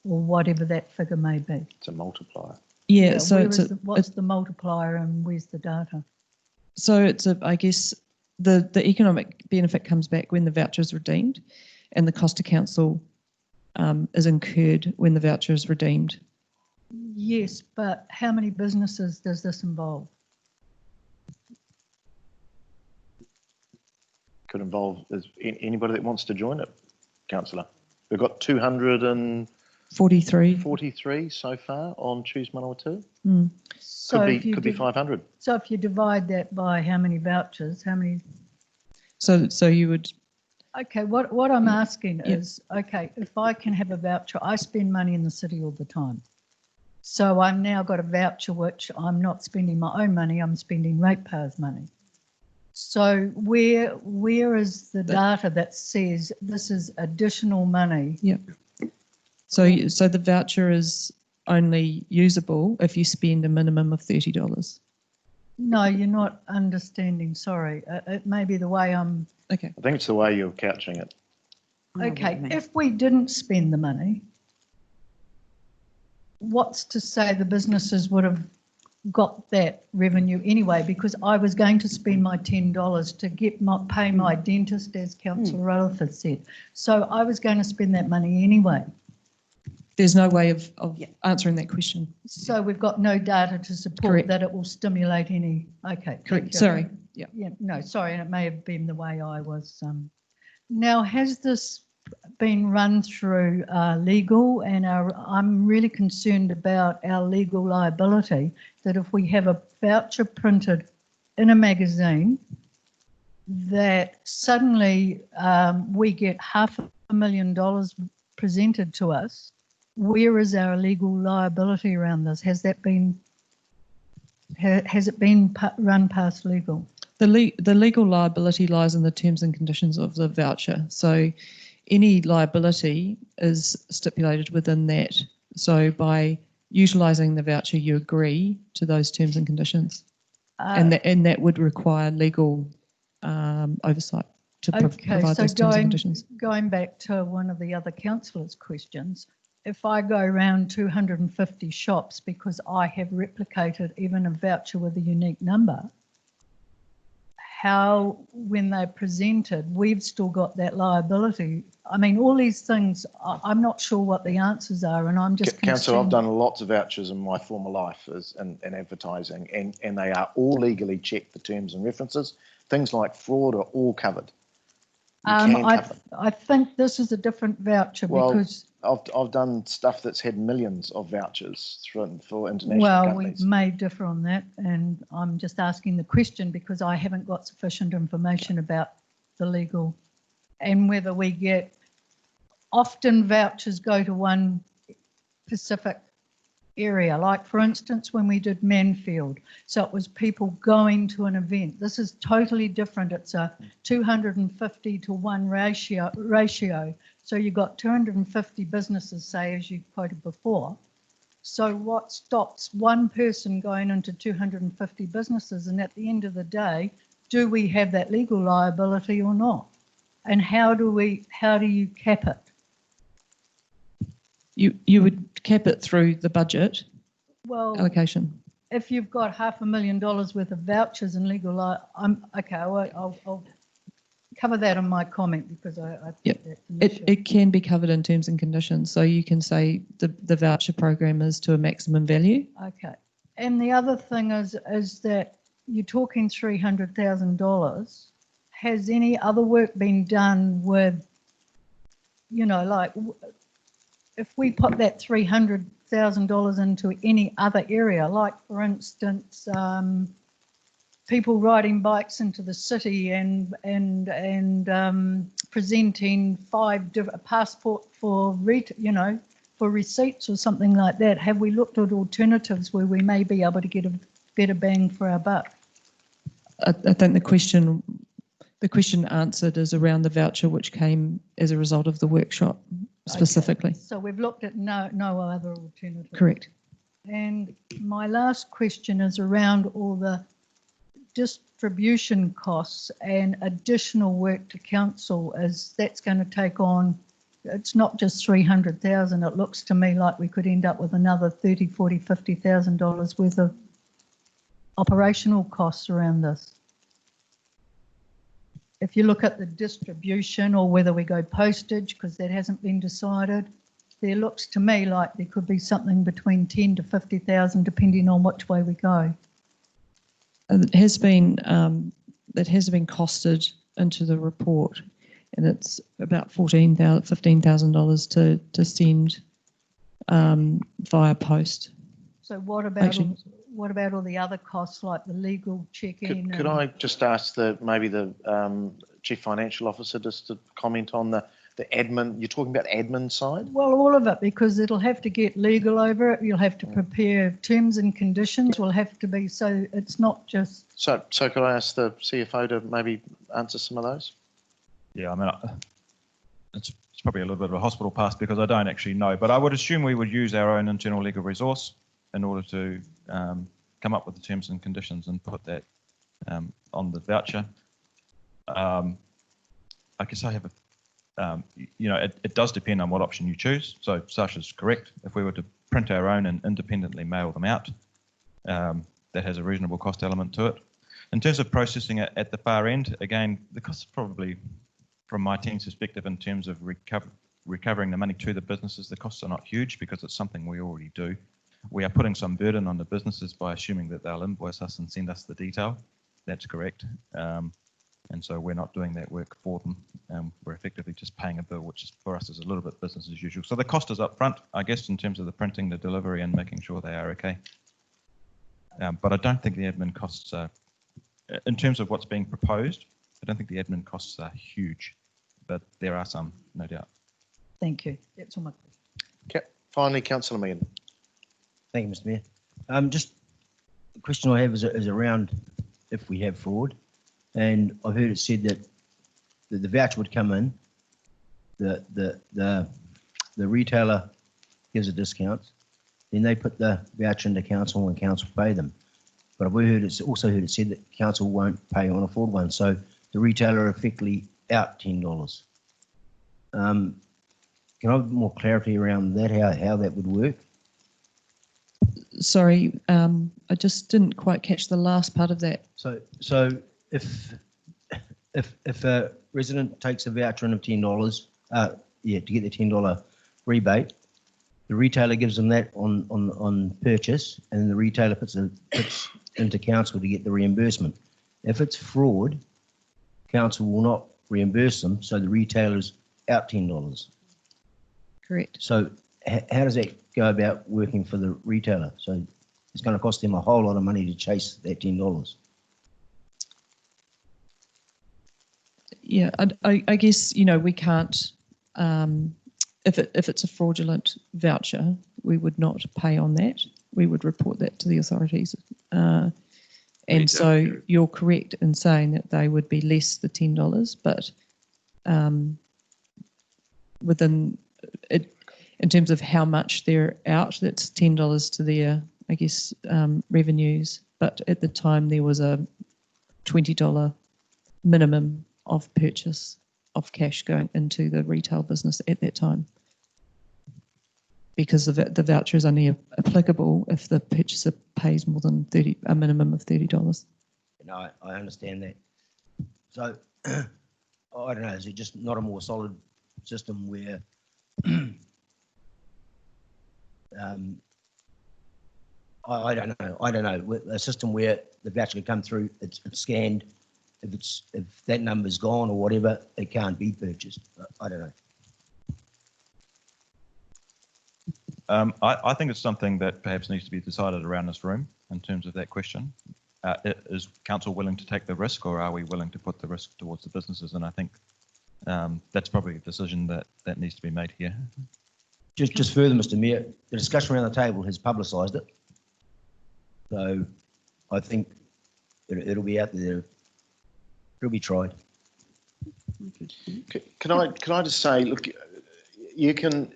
Or whatever that figure may be. It's a multiplier. Yeah, so where it's is what's the multiplier and where's the data? So it's I guess the economic benefit comes back when the voucher is redeemed, and the cost to council is incurred when the voucher is redeemed. Yes, but how many businesses does this involve? Could involve anybody that wants to join it, Councillor. We've got 243 so far on Choose Manawatu. Mm. So could be 500. So if you divide that by how many vouchers, how many? So you would. Okay, what I'm asking is, okay, if I can have a voucher, I spend money in the city all the time. So I've now got a voucher which I'm not spending my own money, I'm spending ratepayers' money. So where is the data that says this is additional money? Yeah. So the voucher is only usable if you spend a minimum of $30. No, you're not understanding. Sorry, it may be the way I'm. Okay. I think it's the way you're couching it. Okay, if we didn't spend the money, what's to say the businesses would have got that revenue anyway? Because I was going to spend my $10 to pay my dentist, as Councillor Rutherford said. So I was going to spend that money anyway. There's no way of answering that question. So we've got no data to support Correct. that it will stimulate any. Okay. Correct. thank you. Sorry. Yeah. Yeah. No, sorry, and it may have been the way I was. Now, has this been run through legal? And I'm really concerned about our legal liability. That if we have a voucher printed in a magazine, that suddenly we get $500,000 presented to us. Where is our legal liability around this? Has it been run past legal? The legal liability lies in the terms and conditions of the voucher. So any liability is stipulated within that. So by utilising the voucher, you agree to those terms and conditions, and that would require legal oversight to provide those terms and conditions. Going back to one of the other councillors' questions, if I go around 250 shops because I have replicated even a voucher with a unique number, how, when they're presented, we've still got that liability. I mean, all these things, I'm not sure what the answers are, and I'm just Councillor, I've concerned. done lots of vouchers in my former life in advertising, and they are all legally checked for terms and references. Things like fraud are all covered. I think this is a different voucher because. I've done stuff that's had millions of vouchers for international Well, companies. we may differ on that, and I'm just asking the question because I haven't got sufficient information about the legal and whether we get, often vouchers go to one specific area, like for instance when we did Manfield, so it was people going to an event. This is totally different. It's a 250 to 1 ratio. So you've got 250 businesses, say, as you quoted before. So what stops one person going into 250 businesses? And at the end of the day, do we have that legal liability or not? And how do you cap it? You would cap it through the budget allocation. If you've got $500,000 worth of vouchers and legal, I'll cover that in my comment because I think that's an issue. It can be covered in terms and conditions. So you can say the voucher program is to a maximum value. Okay. And the other thing is that you're talking $300,000. Has any other work been done with, like if we put that $300,000 into any other area, like for instance, people riding bikes into the city and presenting 5 different passport for for receipts or something like that. Have we looked at alternatives where we may be able to get a better bang for our buck? I think the question answered is around the voucher which came as a result of the workshop specifically. Okay. So we've looked at no other alternative. Correct. And my last question is around all the distribution costs and additional work to council, as that's going to take on, it's not just 300,000. It looks to me like we could end up with another 30, 40, $50,000 worth of operational costs around this. If you look at the distribution or whether we go postage, because that hasn't been decided, there looks to me like there could be something between 10 to 50,000 depending on which way we go. It has been costed into the report, and it's about $15,000 to send via post. So what about all the other costs like the legal check-in? Could I just ask maybe the Chief Financial Officer just to comment on the admin? You're talking about admin side? Well, all of it, because it'll have to get legal over it. You'll have to prepare terms and conditions. Will have to be, so it's not just. So could I ask the CFO to maybe answer some of those? Yeah, I mean, it's probably a little bit of a hospital pass because I don't actually know, but I would assume we would use our own internal legal resource in order to come up with the terms and conditions and put that on the voucher. I guess I have it does depend on what option you choose. So Sasha's correct. If we were to print our own and independently mail them out, that has a reasonable cost element to it. In terms of processing it at the far end, again, the cost is probably, from my team's perspective, in terms of recovering the money to the businesses, the costs are not huge because it's something we already do. We are putting some burden on the businesses by assuming that they'll invoice us and send us the detail. That's correct. And so we're not doing that work for them. We're effectively just paying a bill, which is for us is a little bit business as usual. So the cost is up front, I guess, in terms of the printing, the delivery, and making sure they are okay. But I don't think the admin costs are, in terms of what's being proposed, I don't think the admin costs are huge, but there are some, no doubt. Thank you. That's all my questions. Okay. Finally, Councillor Megan. Thank you, Mr. Mayor. Just the question I have is around if we have fraud, and I've heard it said that the voucher would come in, the retailer gives a discount, then they put the voucher into council and council pay them. But I've also heard it said that council won't pay on a fraud one, so the retailer effectively out $10. Can I have more clarity around that, how that would work? Sorry, I just didn't quite catch the last part of that. So if if a resident takes a voucher in of $10, to get the $10 rebate, the retailer gives them that on purchase, and then the retailer puts into council to get the reimbursement. If it's fraud, council will not reimburse them, so the retailer's out $10. Correct. So how does that go about working for the retailer? So it's going to cost them a whole lot of money to chase that $10. Yeah, I guess, we can't, if it's a fraudulent voucher, we would not pay on that. We would report that to the authorities. And so you're correct in saying that they would be less the $10, but within it, in terms of how much they're out, that's $10 to their, I guess, revenues. But at the time, there was a $20 minimum of purchase of cash going into the retail business at that time, because the voucher is only applicable if the purchaser pays more than a minimum of $30. No, I understand that. So I don't know, is it just not a more solid system where I don't know, a system where the voucher can come through, it's scanned, if that number's gone or whatever, it can't be purchased. I don't know. I think it's something that perhaps needs to be decided around this room in terms of that question. Is council willing to take the risk, or are we willing to put the risk towards the businesses? And I think that's probably a decision that needs to be made here. Just further, Mr. Mayor, the discussion around the table has publicised it. So I think it'll be out there. It'll be tried. Can I just say, look, you can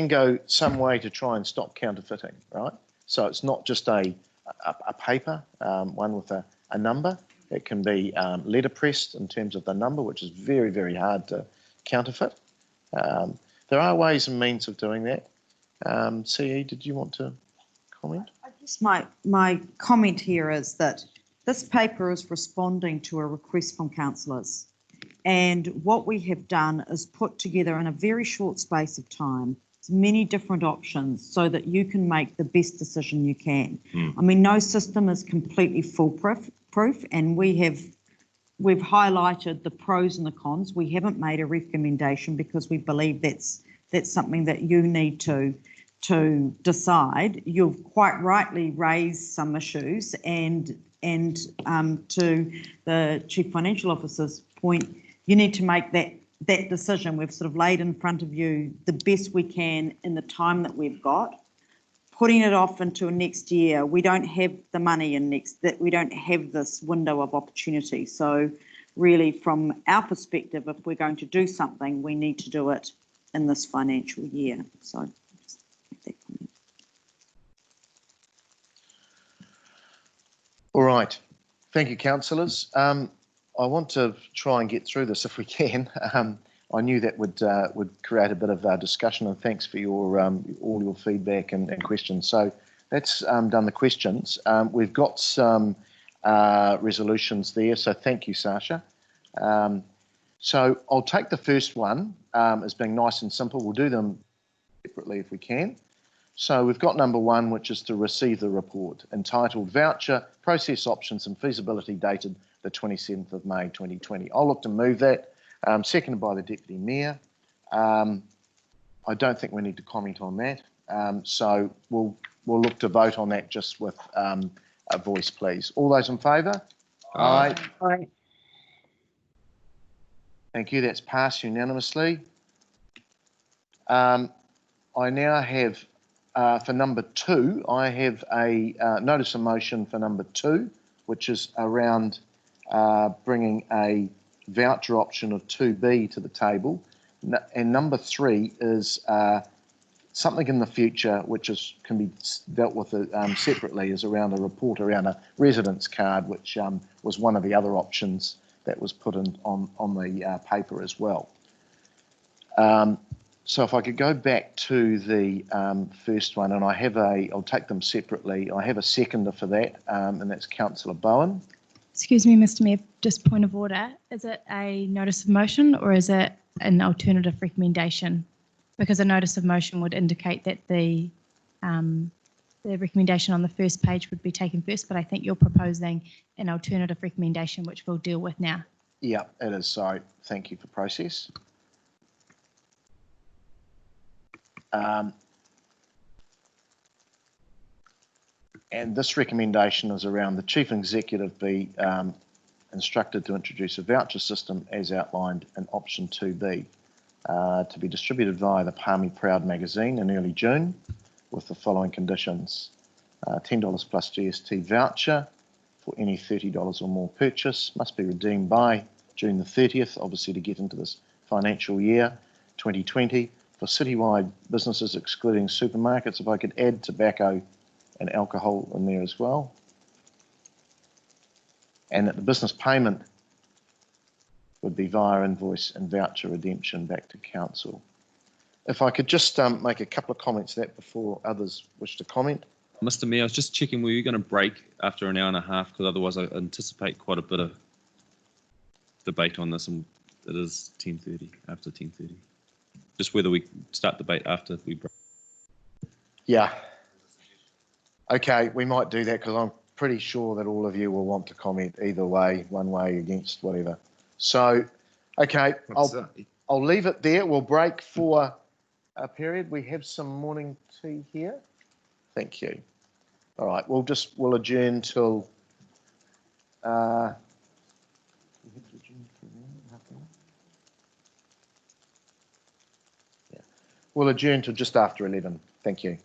go some way to try and stop counterfeiting, right? So it's not just a paper, one with a number. It can be letterpressed in terms of the number, which is very, very hard to counterfeit. There are ways and means of doing that. CE, did you want to comment? I guess my comment here is that this paper is responding to a request from councillors. And what we have done is put together in a very short space of time many different options so that you can make the best decision you can. I mean, no system is completely foolproof, and we've highlighted the pros and the cons. We haven't made a recommendation because we believe that's something that you need to decide. You've quite rightly raised some issues, and to the Chief Financial Officer's point, you need to make that decision. We've sort of laid in front of you the best we can in the time that we've got. Putting it off into next year, we don't have the money we don't have this window of opportunity. So really, from our perspective, if we're going to do something, we need to do it in this financial year. So just make that comment. All right. Thank you, councillors. I want to try and get through this if we can. I knew that would create a bit of discussion, and thanks for your all your feedback and questions. So that's done the questions. We've got some resolutions there, so thank you, Sasha. So I'll take the first one as being nice and simple. We'll do them separately if we can. So we've got number one, which is to receive the report entitled Voucher Process Options and Feasibility, dated the 27th of May 2020. I'll look to move that. Seconded by the Deputy Mayor. I don't think we need to comment on that. So we'll look to vote on that just with a voice, please. All those in favour? Aye. Aye. Thank you. That's passed unanimously. I now have, for number two, I have a notice of motion for number two, which is around bringing a voucher option of 2B to the table. And number three is something in the future which can be dealt with separately, is around a report around a residence card, which was one of the other options that was put in on the paper as well. So if I could go back to the first one, and I'll take them separately. I have a seconder for that, and that's Councillor Bowen. Excuse me, Mr. Mayor, just point of order. Is it a notice of motion or is it an alternative recommendation? Because a notice of motion would indicate that the recommendation on the first page would be taken first, but I think you're proposing an alternative recommendation, which we'll deal with now. Yeah, it is. So thank you for process. And this recommendation is around the Chief Executive be instructed to introduce a voucher system as outlined in option 2B to be distributed via the Palmy Proud magazine in early June with the following conditions. $10 plus GST voucher for any $30 or more purchase must be redeemed by June the 30th, obviously to get into this financial year 2020 for citywide businesses excluding supermarkets. If I could add tobacco and alcohol in there as well. And that the business payment would be via invoice and voucher redemption back to council. If I could just make a couple of comments to that before others wish to comment. Mr. Mayor, I was just checking, were you going to break after an hour and a half? Because otherwise I anticipate quite a bit of debate on this, and it is 10:30, after 10:30. Just whether we start debate after we break. Yeah. Okay, we might do that because I'm pretty sure that all of you will want to comment either way, one way, against, whatever. So, okay, I'll leave it there. We'll break for a period. We have some morning tea here. Thank you. All right, we'll adjourn till we'll adjourn till just after 11. Thank you.